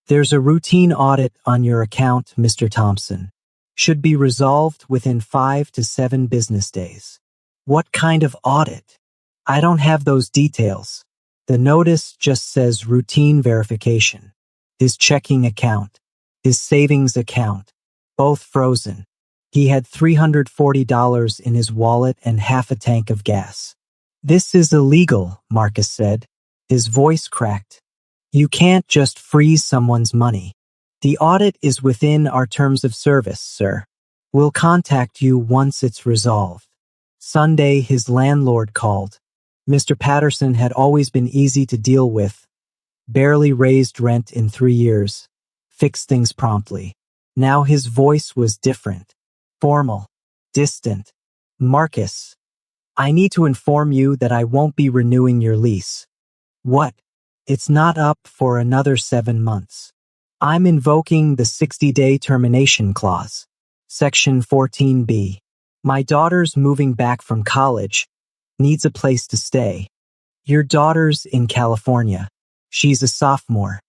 There's a routine audit on your account, Mr. Thompson. Should be resolved within 5 to 7 business days. What kind of audit? I don't have those details. The notice just says routine verification. His checking account, his savings account, both frozen. He had $340 in his wallet and half a tank of gas. This is illegal, Marcus said. His voice cracked. You can't just freeze someone's money. The audit is within our terms of service, sir. We'll contact you once it's resolved. Sunday, his landlord called. Mr. Patterson had always been easy to deal with. Barely raised rent in 3 years. Fixed things promptly. Now his voice was different. Formal. Distant. Marcus, I need to inform you that I won't be renewing your lease. What? It's not up for another 7 months. I'm invoking the 60-day termination clause. Section 14B. My daughter's moving back from college. Needs a place to stay. Your daughter's in California. She's a sophomore.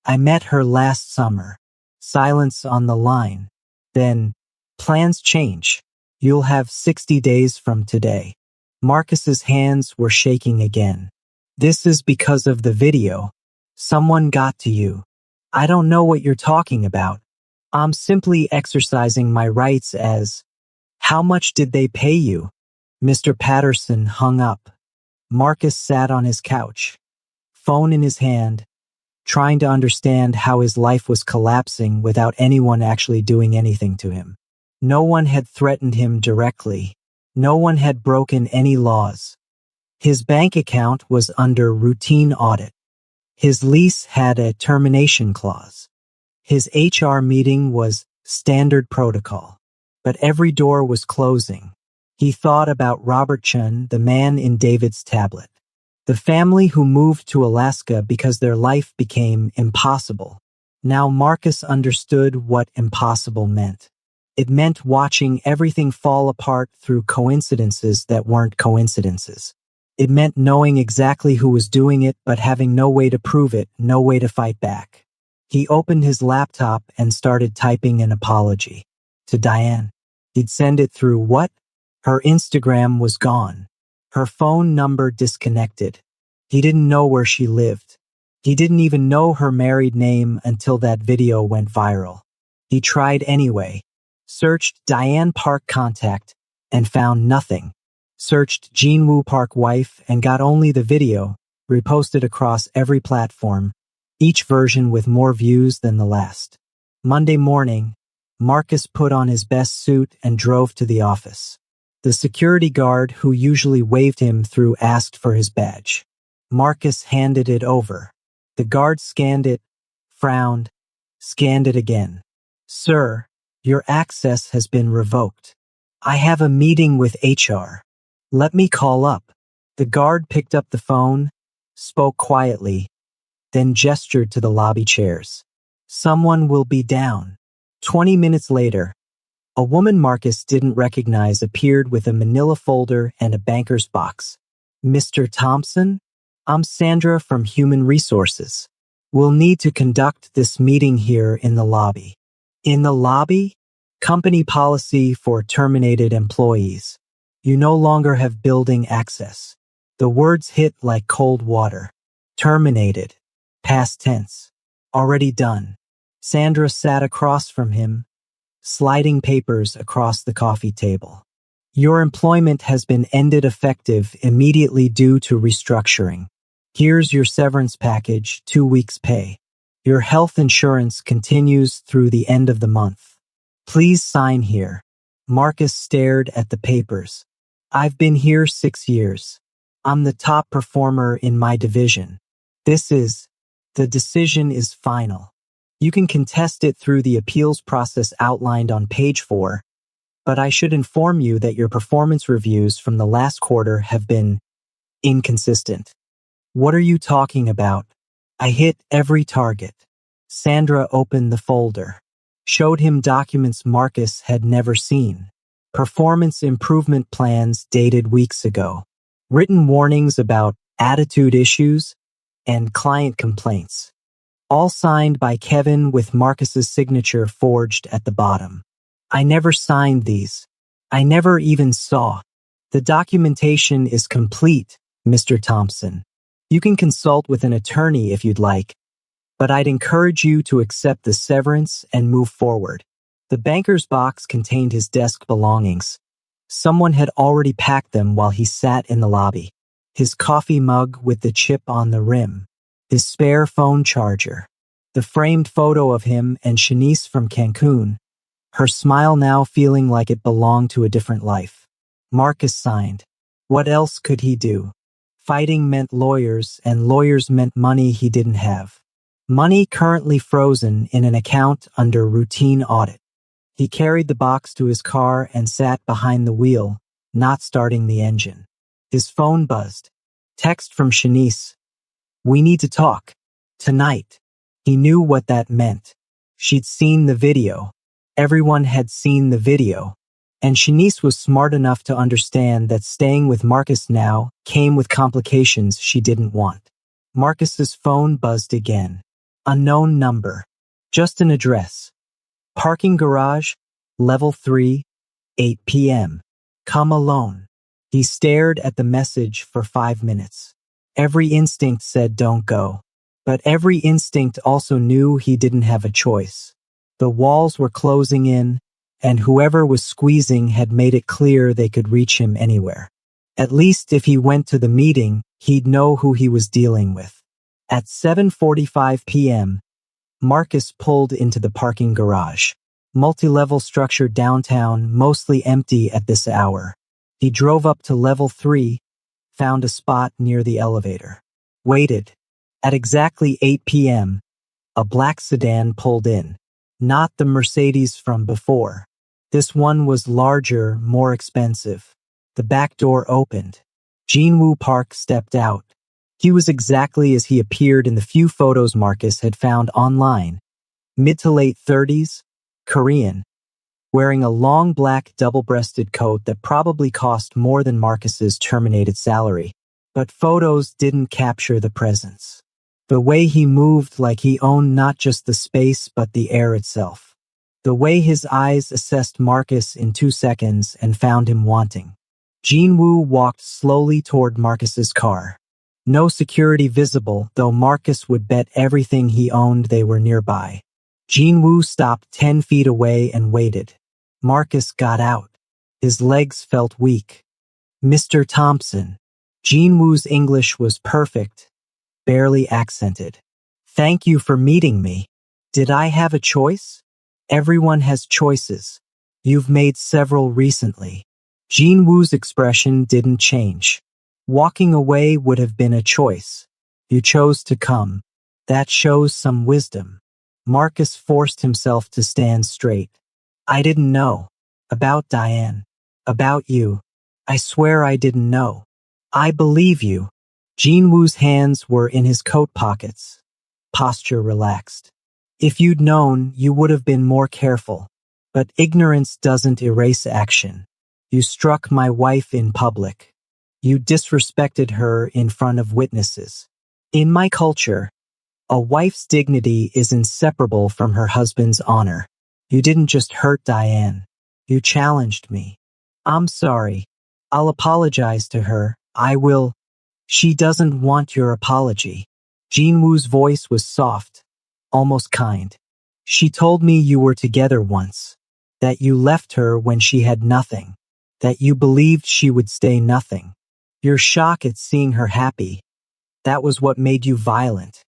I met her last summer. Silence on the line. Then, plans change. You'll have 60 days from today. Marcus's hands were shaking again. This is because of the video. Someone got to you. I don't know what you're talking about. I'm simply exercising my rights as... How much did they pay you? Mr. Patterson hung up. Marcus sat on his couch, phone in his hand, trying to understand how his life was collapsing without anyone actually doing anything to him. No one had threatened him directly. No one had broken any laws. His bank account was under routine audit. His lease had a termination clause. His HR meeting was standard protocol. But every door was closing. He thought about Robert Chun, the man in David's tablet. The family who moved to Alaska because their life became impossible. Now Marcus understood what impossible meant. It meant watching everything fall apart through coincidences that weren't coincidences. It meant knowing exactly who was doing it but having no way to prove it, no way to fight back. He opened his laptop and started typing an apology. To Diane. He'd send it through what? Her Instagram was gone. Her phone number disconnected. He didn't know where she lived. He didn't even know her married name until that video went viral. He tried anyway. Searched Diane Park contact and found nothing. Searched Jean Woo Park wife and got only the video, reposted across every platform. each version with more views than the last. Monday morning, Marcus put on his best suit and drove to the office. The security guard who usually waved him through asked for his badge. Marcus handed it over. The guard scanned it, frowned, scanned it again. "Sir, your access has been revoked. I have a meeting with HR. Let me call up." The guard picked up the phone, spoke quietly, then gestured to the lobby chairs. "Someone will be down." 20 minutes later, a woman Marcus didn't recognize appeared with a manila folder and a banker's box. "Mr. Thompson? I'm Sandra from Human Resources. We'll need to conduct this meeting here in the lobby." "In the lobby? Company policy for terminated employees. You no longer have building access." The words hit like cold water. Terminated. Past tense. Already done. Sandra sat across from him, sliding papers across the coffee table. "Your employment has been ended effective immediately due to restructuring. Here's your severance package, 2 weeks' pay. Your health insurance continues through the end of the month. Please sign here." Marcus stared at the papers. "I've been here 6 years. I'm the top performer in my division. The decision is final. You can contest it through the appeals process outlined on page 4, but I should inform you that your performance reviews from the last quarter have been inconsistent." "What are you talking about? I hit every target." Sandra opened the folder, showed him documents Marcus had never seen. Performance improvement plans dated weeks ago. Written warnings about attitude issues and client complaints. All signed by Kevin with Marcus's signature forged at the bottom. "I never signed these. I never even saw. The documentation is complete, Mr. Thompson. You can consult with an attorney if you'd like, but I'd encourage you to accept the severance and move forward." The banker's box contained his desk belongings. Someone had already packed them while he sat in the lobby. His coffee mug with the chip on the rim, his spare phone charger, the framed photo of him and Shanice from Cancun, her smile now feeling like it belonged to a different life. Marcus signed. What else could he do? Fighting meant lawyers, and lawyers meant money he didn't have. Money currently frozen in an account under routine audit. He carried the box to his car and sat behind the wheel, not starting the engine. His phone buzzed. Text from Shanice. "We need to talk. Tonight." He knew what that meant. She'd seen the video. Everyone had seen the video. And Shanice was smart enough to understand that staying with Marcus now came with complications she didn't want. Marcus's phone buzzed again. Unknown number. Just an address. Parking garage, level 3, 8 p.m. Come alone. He stared at the message for 5 minutes. Every instinct said don't go. But every instinct also knew he didn't have a choice. The walls were closing in, and whoever was squeezing had made it clear they could reach him anywhere. At least if he went to the meeting, he'd know who he was dealing with. At 7:45 p.m., Marcus pulled into the parking garage. Multi-level structure downtown, mostly empty at this hour. He drove up to level 3, found a spot near the elevator. Waited. At exactly 8 p.m., a black sedan pulled in. Not the Mercedes from before. This one was larger, more expensive. The back door opened. Jinwoo Park stepped out. He was exactly as he appeared in the few photos Marcus had found online. Mid to late 30s, Korean, wearing a long black double-breasted coat that probably cost more than Marcus's terminated salary. But photos didn't capture the presence. The way he moved like he owned not just the space but the air itself. The way his eyes assessed Marcus in 2 seconds and found him wanting. Jinwoo walked slowly toward Marcus's car. No security visible, though Marcus would bet everything he owned they were nearby. Jinwoo stopped 10 feet away and waited. Marcus got out. His legs felt weak. "Mr. Thompson." Jinwoo's English was perfect, barely accented. Thank you for meeting me. Did I have a choice? Everyone has choices. You've made several recently. Jean Wu's expression didn't change. Walking away would have been a choice. You chose to come. That shows some wisdom. Marcus forced himself to stand straight. I didn't know. About Diane. About you. I swear I didn't know. I believe you. Jean Wu's hands were in his coat pockets. Posture relaxed. If you'd known, you would have been more careful. But ignorance doesn't erase action. You struck my wife in public. You disrespected her in front of witnesses. In my culture, a wife's dignity is inseparable from her husband's honor. You didn't just hurt Diane. You challenged me. I'm sorry. I'll apologize to her. I will. She doesn't want your apology. Jean Wu's voice was soft, almost kind. She told me you were together once, that you left her when she had nothing, that you believed she would stay nothing. Your shock at seeing her happy, that was what made you violent.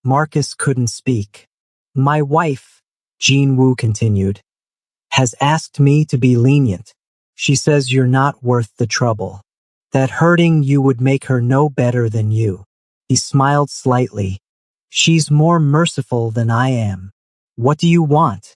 Marcus couldn't speak. My wife, Jean Wu continued, has asked me to be lenient. She says you're not worth the trouble. That hurting you would make her no better than you. He smiled slightly. She's more merciful than I am. What do you want?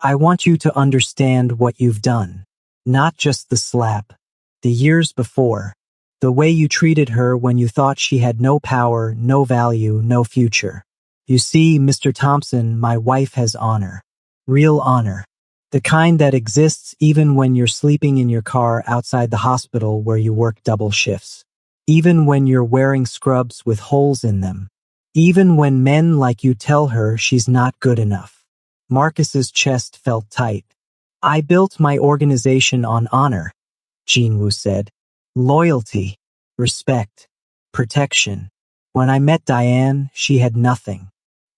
I want you to understand what you've done. Not just the slap. The years before. The way you treated her when you thought she had no power, no value, no future. You see, Mr. Thompson, my wife has honor. Real honor. The kind that exists even when you're sleeping in your car outside the hospital where you work double shifts. Even when you're wearing scrubs with holes in them. Even when men like you tell her she's not good enough. Marcus's chest felt tight. I built my organization on honor, Jean Wu said. Loyalty, respect, protection. When I met Diane, she had nothing.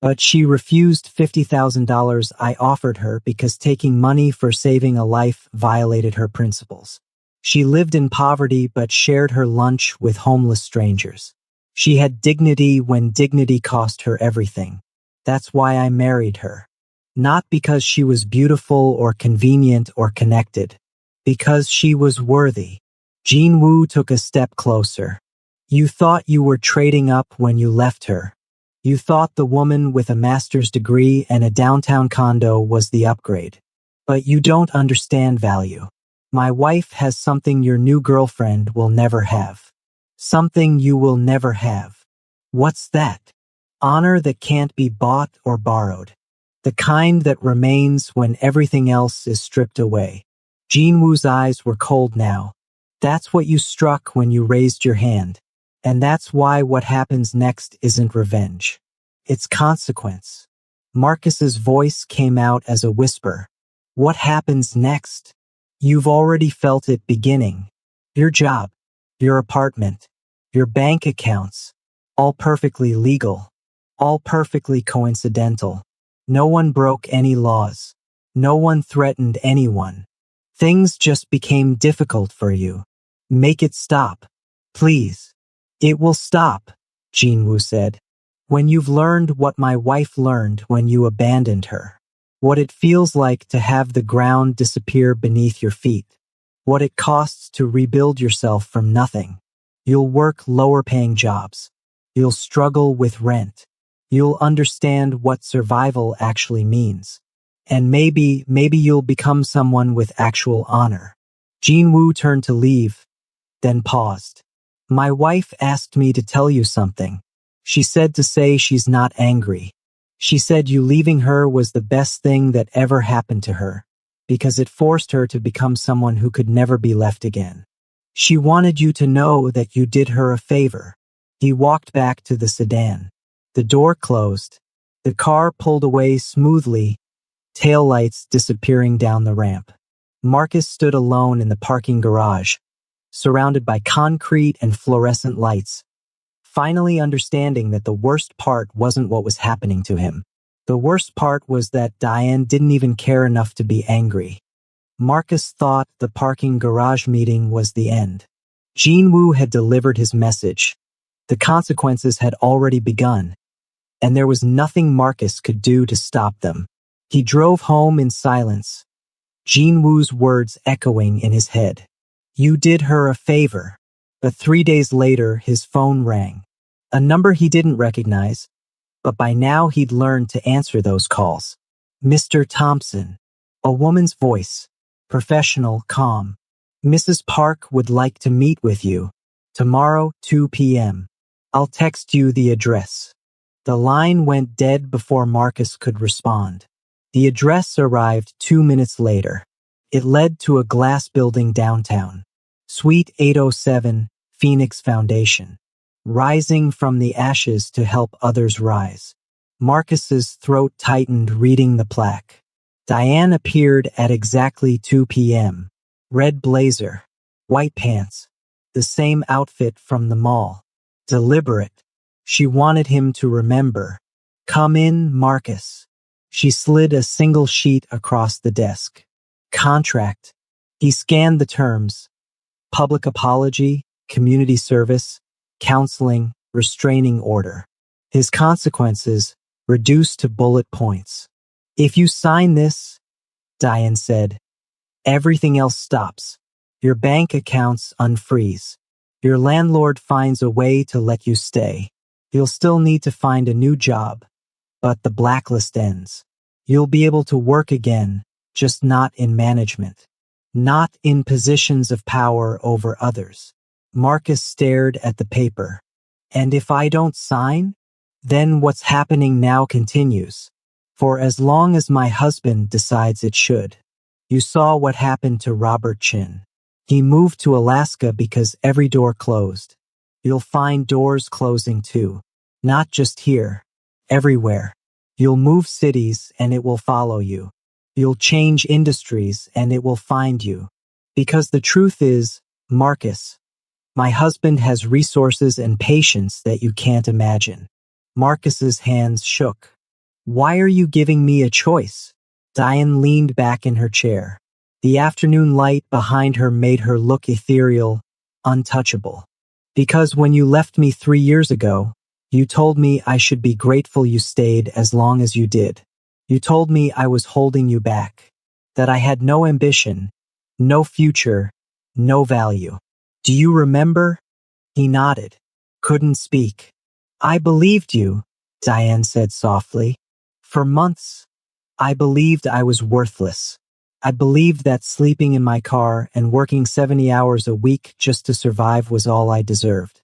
But she refused $50,000 I offered her because taking money for saving a life violated her principles. She lived in poverty but shared her lunch with homeless strangers. She had dignity when dignity cost her everything. That's why I married her. Not because she was beautiful or convenient or connected. Because she was worthy. Jean Wu took a step closer. You thought you were trading up when you left her. You thought the woman with a master's degree and a downtown condo was the upgrade. But you don't understand value. My wife has something your new girlfriend will never have. Something you will never have. What's that? Honor that can't be bought or borrowed. The kind that remains when everything else is stripped away. Jean Wu's eyes were cold now. That's what you struck when you raised your hand. And that's why what happens next isn't revenge. It's consequence. Marcus's voice came out as a whisper. What happens next? You've already felt it beginning. Your job, your apartment, your bank accounts, all perfectly legal, all perfectly coincidental. No one broke any laws. No one threatened anyone. Things just became difficult for you. Make it stop. Please. It will stop, Jean Wu said. When you've learned what my wife learned when you abandoned her. What it feels like to have the ground disappear beneath your feet. What it costs to rebuild yourself from nothing. You'll work lower-paying jobs. You'll struggle with rent. You'll understand what survival actually means. And maybe you'll become someone with actual honor. Jean Wu turned to leave, then paused. My wife asked me to tell you something. She said to say she's not angry. She said you leaving her was the best thing that ever happened to her, because it forced her to become someone who could never be left again. She wanted you to know that you did her a favor. He walked back to the sedan. The door closed. The car pulled away smoothly, taillights disappearing down the ramp. Marcus stood alone in the parking garage, surrounded by concrete and fluorescent lights, finally understanding that the worst part wasn't what was happening to him. The worst part was that Diane didn't even care enough to be angry. Marcus thought the parking garage meeting was the end. Jean Wu had delivered his message. The consequences had already begun. and there was nothing Marcus could do to stop them. He drove home in silence, Jinwoo's words echoing in his head. You did her a favor. But 3 days later, his phone rang. A number he didn't recognize, but by now he'd learned to answer those calls. Mr. Thompson. A woman's voice. Professional, calm. Mrs. Park would like to meet with you. Tomorrow, 2 p.m. I'll text you the address. The line went dead before Marcus could respond. The address arrived 2 minutes later. It led to a glass building downtown. Suite 807, Phoenix Foundation. Rising from the ashes to help others rise. Marcus's throat tightened reading the plaque. Diane appeared at exactly 2 p.m. Red blazer, white pants, the same outfit from the mall. Deliberate. She wanted him to remember. Come in, Marcus. She slid a single sheet across the desk. Contract. He scanned the terms. Public apology, community service, counseling, restraining order. His consequences reduced to bullet points. If you sign this, Diane said, everything else stops. Your bank accounts unfreeze. Your landlord finds a way to let you stay. You'll still need to find a new job, but the blacklist ends. You'll be able to work again, just not in management. Not in positions of power over others. Marcus stared at the paper. And if I don't sign, then what's happening now continues. For as long as my husband decides it should. You saw what happened to Robert Chin. He moved to Alaska because every door closed. You'll find doors closing too. Not just here. Everywhere. You'll move cities and it will follow you. You'll change industries and it will find you. Because the truth is, Marcus, my husband has resources and patience that you can't imagine. Marcus's hands shook. Why are you giving me a choice? Diane leaned back in her chair. The afternoon light behind her made her look ethereal, untouchable. Because when you left me 3 years ago, you told me I should be grateful you stayed as long as you did. You told me I was holding you back, that I had no ambition, no future, no value. Do you remember? He nodded, couldn't speak. I believed you, Diane said softly. For months, I believed I was worthless. I believed that sleeping in my car and working 70 hours a week just to survive was all I deserved.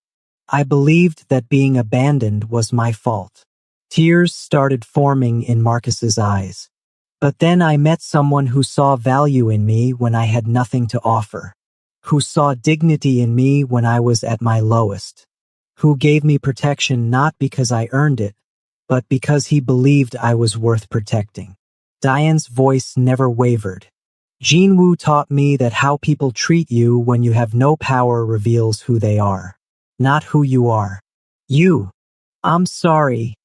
I believed that being abandoned was my fault. Tears started forming in Marcus's eyes. But then I met someone who saw value in me when I had nothing to offer, who saw dignity in me when I was at my lowest, who gave me protection not because I earned it, but because he believed I was worth protecting. Diane's voice never wavered. Jinwoo taught me that how people treat you when you have no power reveals who they are, not who you are. You. I'm sorry,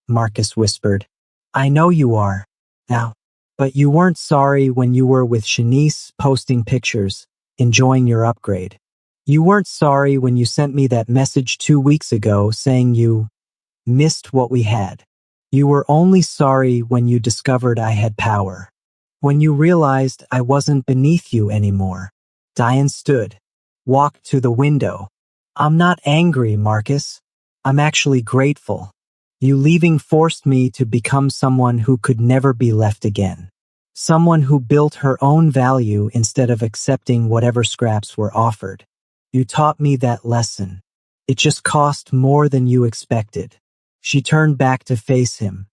Marcus whispered. I know you are, now. But you weren't sorry when you were with Shanice posting pictures, enjoying your upgrade. You weren't sorry when you sent me that message 2 weeks ago saying you missed what we had. You were only sorry when you discovered I had power. When you realized I wasn't beneath you anymore. Diane stood, walked to the window. I'm not angry, Marcus. I'm actually grateful. You leaving forced me to become someone who could never be left again. Someone who built her own value instead of accepting whatever scraps were offered. You taught me that lesson. It just cost more than you expected. She turned back to face him.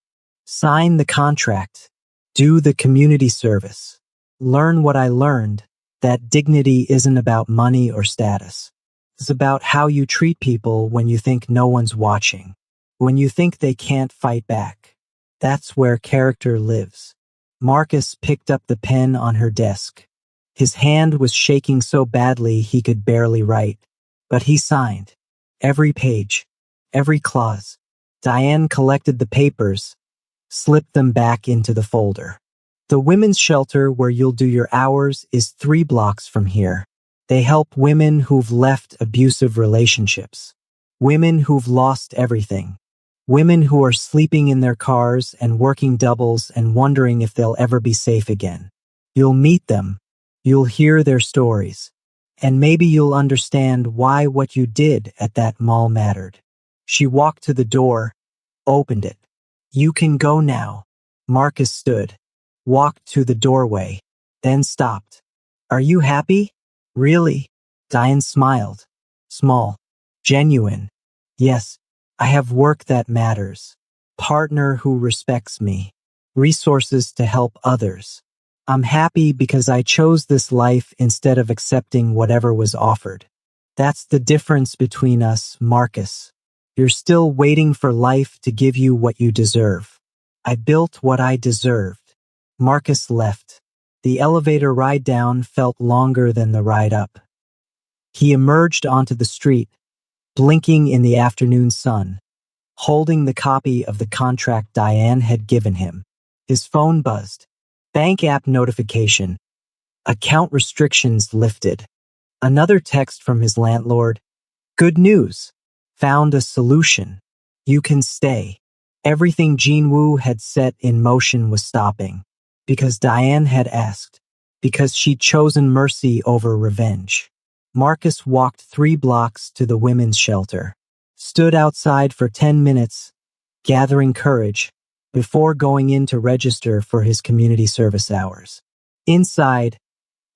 Sign the contract. Do the community service. Learn what I learned, that dignity isn't about money or status. It's about how you treat people when you think no one's watching. When you think they can't fight back. That's where character lives. Marcus picked up the pen on her desk. His hand was shaking so badly he could barely write. But he signed. Every page. Every clause. Diane collected the papers, slipped them back into the folder. The women's shelter where you'll do your hours is 3 blocks from here. They help women who've left abusive relationships. Women who've lost everything. Women who are sleeping in their cars and working doubles and wondering if they'll ever be safe again. You'll meet them. You'll hear their stories. And maybe you'll understand why what you did at that mall mattered. She walked to the door, opened it. You can go now. Marcus stood, walked to the doorway, then stopped. Are you happy? Really? Diane smiled. Small. Genuine. Yes, I have work that matters. Partner who respects me. Resources to help others. I'm happy because I chose this life instead of accepting whatever was offered. That's the difference between us, Marcus. You're still waiting for life to give you what you deserve. I built what I deserved. Marcus left. The elevator ride down felt longer than the ride up. He emerged onto the street, blinking in the afternoon sun, holding the copy of the contract Diane had given him. His phone buzzed. Bank app notification. Account restrictions lifted. Another text from his landlord. Good news. Found a solution. You can stay. Everything Jinwoo had set in motion was stopping. Because Diane had asked. Because she'd chosen mercy over revenge. Marcus walked 3 blocks to the women's shelter. Stood outside for 10 minutes, gathering courage, before going in to register for his community service hours. Inside,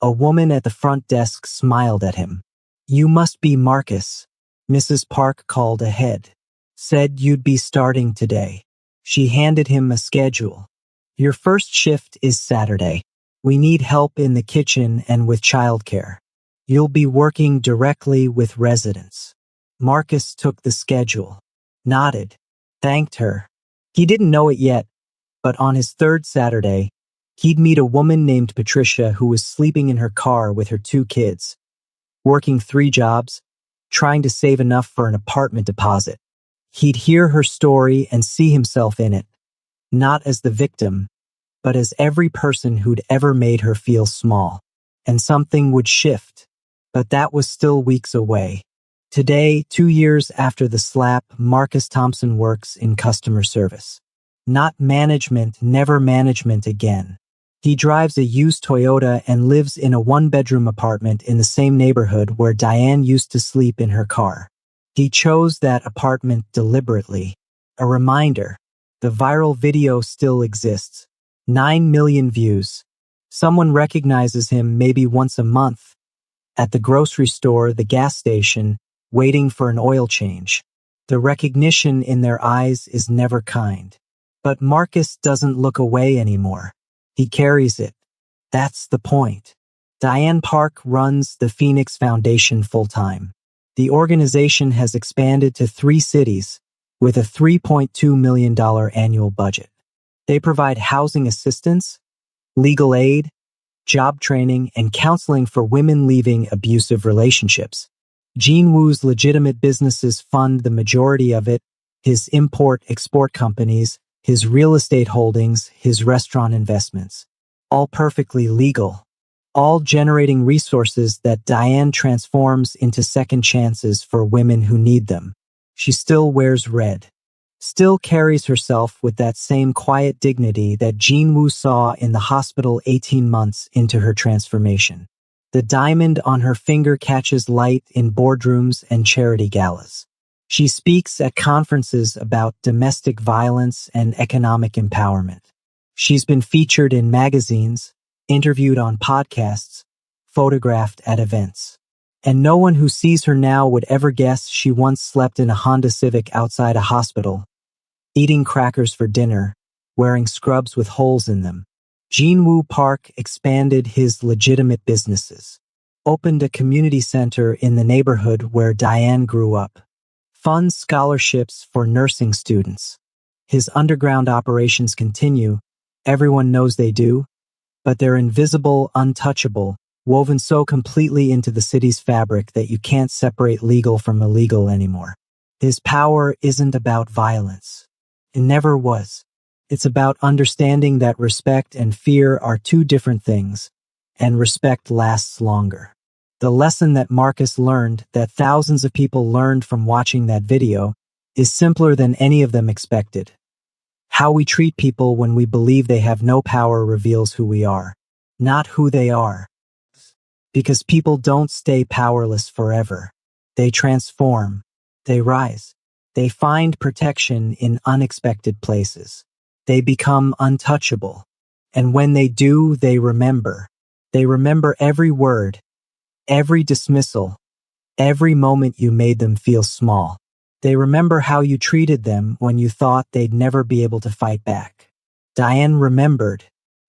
a woman at the front desk smiled at him. You must be Marcus. Mrs. Park called ahead. Said you'd be starting today. She handed him a schedule. Your first shift is Saturday. We need help in the kitchen and with childcare. You'll be working directly with residents. Marcus took the schedule, nodded, thanked her. He didn't know it yet, but on his 3rd Saturday, he'd meet a woman named Patricia who was sleeping in her car with her 2 kids, working 3 jobs, trying to save enough for an apartment deposit. He'd hear her story and see himself in it, not as the victim, but as every person who'd ever made her feel small. And something would shift, but that was still weeks away. Today, 2 years after the slap, Marcus Thompson works in customer service. Not management, never management again. He drives a used Toyota and lives in a 1-bedroom apartment in the same neighborhood where Diane used to sleep in her car. He chose that apartment deliberately. A reminder, the viral video still exists. 9 million views. Someone recognizes him maybe once a month. At the grocery store, the gas station, waiting for an oil change. The recognition in their eyes is never kind. But Marcus doesn't look away anymore. He carries it. That's the point. Diane Park runs the Phoenix Foundation full-time. The organization has expanded to 3 cities with a $3.2 million annual budget. They provide housing assistance, legal aid, job training, and counseling for women leaving abusive relationships. Jinwoo's legitimate businesses fund the majority of it, his import-export companies, his real estate holdings, his restaurant investments. All perfectly legal. All generating resources that Diane transforms into second chances for women who need them. She still wears red. Still carries herself with that same quiet dignity that Jinwoo saw in the hospital 18 months into her transformation. The diamond on her finger catches light in boardrooms and charity galas. She speaks at conferences about domestic violence and economic empowerment. She's been featured in magazines, interviewed on podcasts, photographed at events. And no one who sees her now would ever guess she once slept in a Honda Civic outside a hospital, eating crackers for dinner, wearing scrubs with holes in them. Jinwoo Park expanded his legitimate businesses, opened a community center in the neighborhood where Diane grew up, funds scholarships for nursing students. His underground operations continue, everyone knows they do, but they're invisible, untouchable, woven so completely into the city's fabric that you can't separate legal from illegal anymore. His power isn't about violence. It never was. It's about understanding that respect and fear are 2 different things, and respect lasts longer. The lesson that Marcus learned, that thousands of people learned from watching that video, is simpler than any of them expected. How we treat people when we believe they have no power reveals who we are, not who they are. Because people don't stay powerless forever. They transform. They rise. They find protection in unexpected places. They become untouchable. And when they do, they remember. They remember every word, every dismissal, every moment you made them feel small. They remember how you treated them when you thought they'd never be able to fight back. Diane remembered.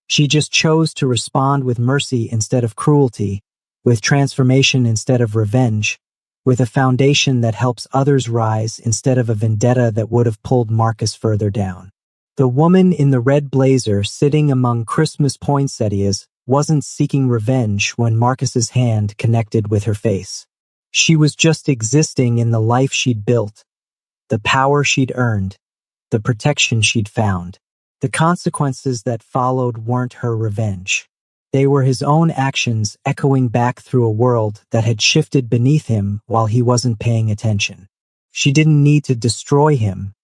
She just chose to respond with mercy instead of cruelty, with transformation instead of revenge, with a foundation that helps others rise instead of a vendetta that would have pulled Marcus further down. The woman in the red blazer sitting among Christmas poinsettias wasn't seeking revenge when Marcus's hand connected with her face. She was just existing in the life she'd built, the power she'd earned, the protection she'd found. The consequences that followed weren't her revenge. They were his own actions echoing back through a world that had shifted beneath him while he wasn't paying attention. She didn't need to destroy him.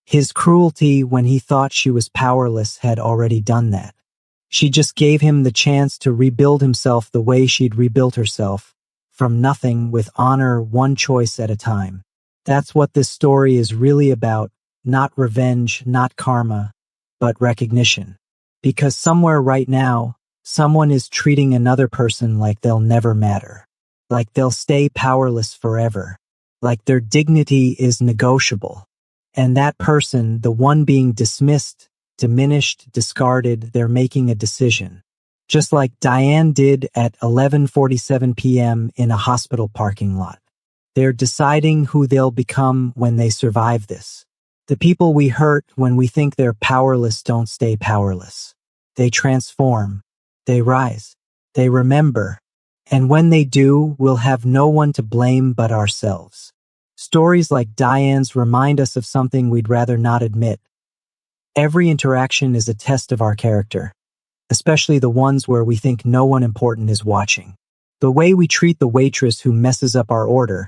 His cruelty when he thought she was powerless had already done that. She just gave him the chance to rebuild himself the way she'd rebuilt herself, from nothing with honor, one choice at a time. That's what this story is really about, not revenge, not karma, but recognition. Because somewhere right now, someone is treating another person like they'll never matter, like they'll stay powerless forever, like their dignity is negotiable. And that person, the one being dismissed, diminished, discarded, they're making a decision. Just like Diane did at 11:47 p.m. in a hospital parking lot. They're deciding who they'll become when they survive this. The people we hurt when we think they're powerless don't stay powerless. They transform. They rise. They remember. And when they do, we'll have no one to blame but ourselves. Stories like Diane's remind us of something we'd rather not admit. Every interaction is a test of our character, especially the ones where we think no one important is watching. The way we treat the waitress who messes up our order,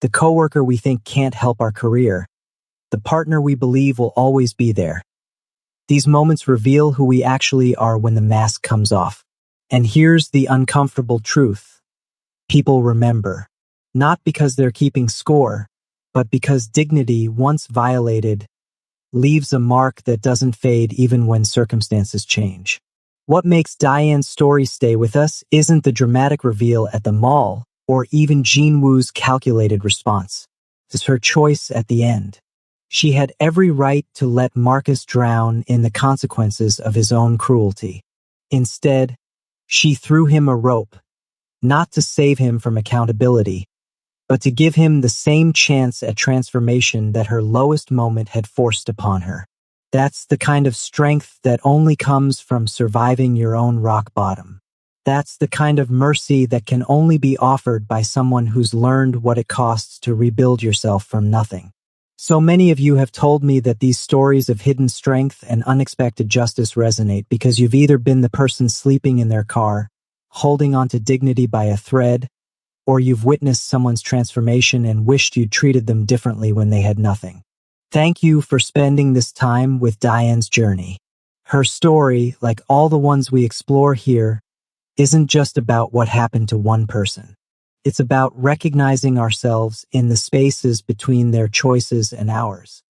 the coworker we think can't help our career, the partner we believe will always be there. These moments reveal who we actually are when the mask comes off. And here's the uncomfortable truth. People remember. Not because they're keeping score, but because dignity, once violated, leaves a mark that doesn't fade even when circumstances change. What makes Diane's story stay with us isn't the dramatic reveal at the mall or even Jean Woo's calculated response. It's her choice at the end. She had every right to let Marcus drown in the consequences of his own cruelty. Instead, she threw him a rope, not to save him from accountability, but to give him the same chance at transformation that her lowest moment had forced upon her. That's the kind of strength that only comes from surviving your own rock bottom. That's the kind of mercy that can only be offered by someone who's learned what it costs to rebuild yourself from nothing. So many of you have told me that these stories of hidden strength and unexpected justice resonate because you've either been the person sleeping in their car, holding on to dignity by a thread, or you've witnessed someone's transformation and wished you'd treated them differently when they had nothing. Thank you for spending this time with Diane's journey. Her story, like all the ones we explore here, isn't just about what happened to one person. It's about recognizing ourselves in the spaces between their choices and ours.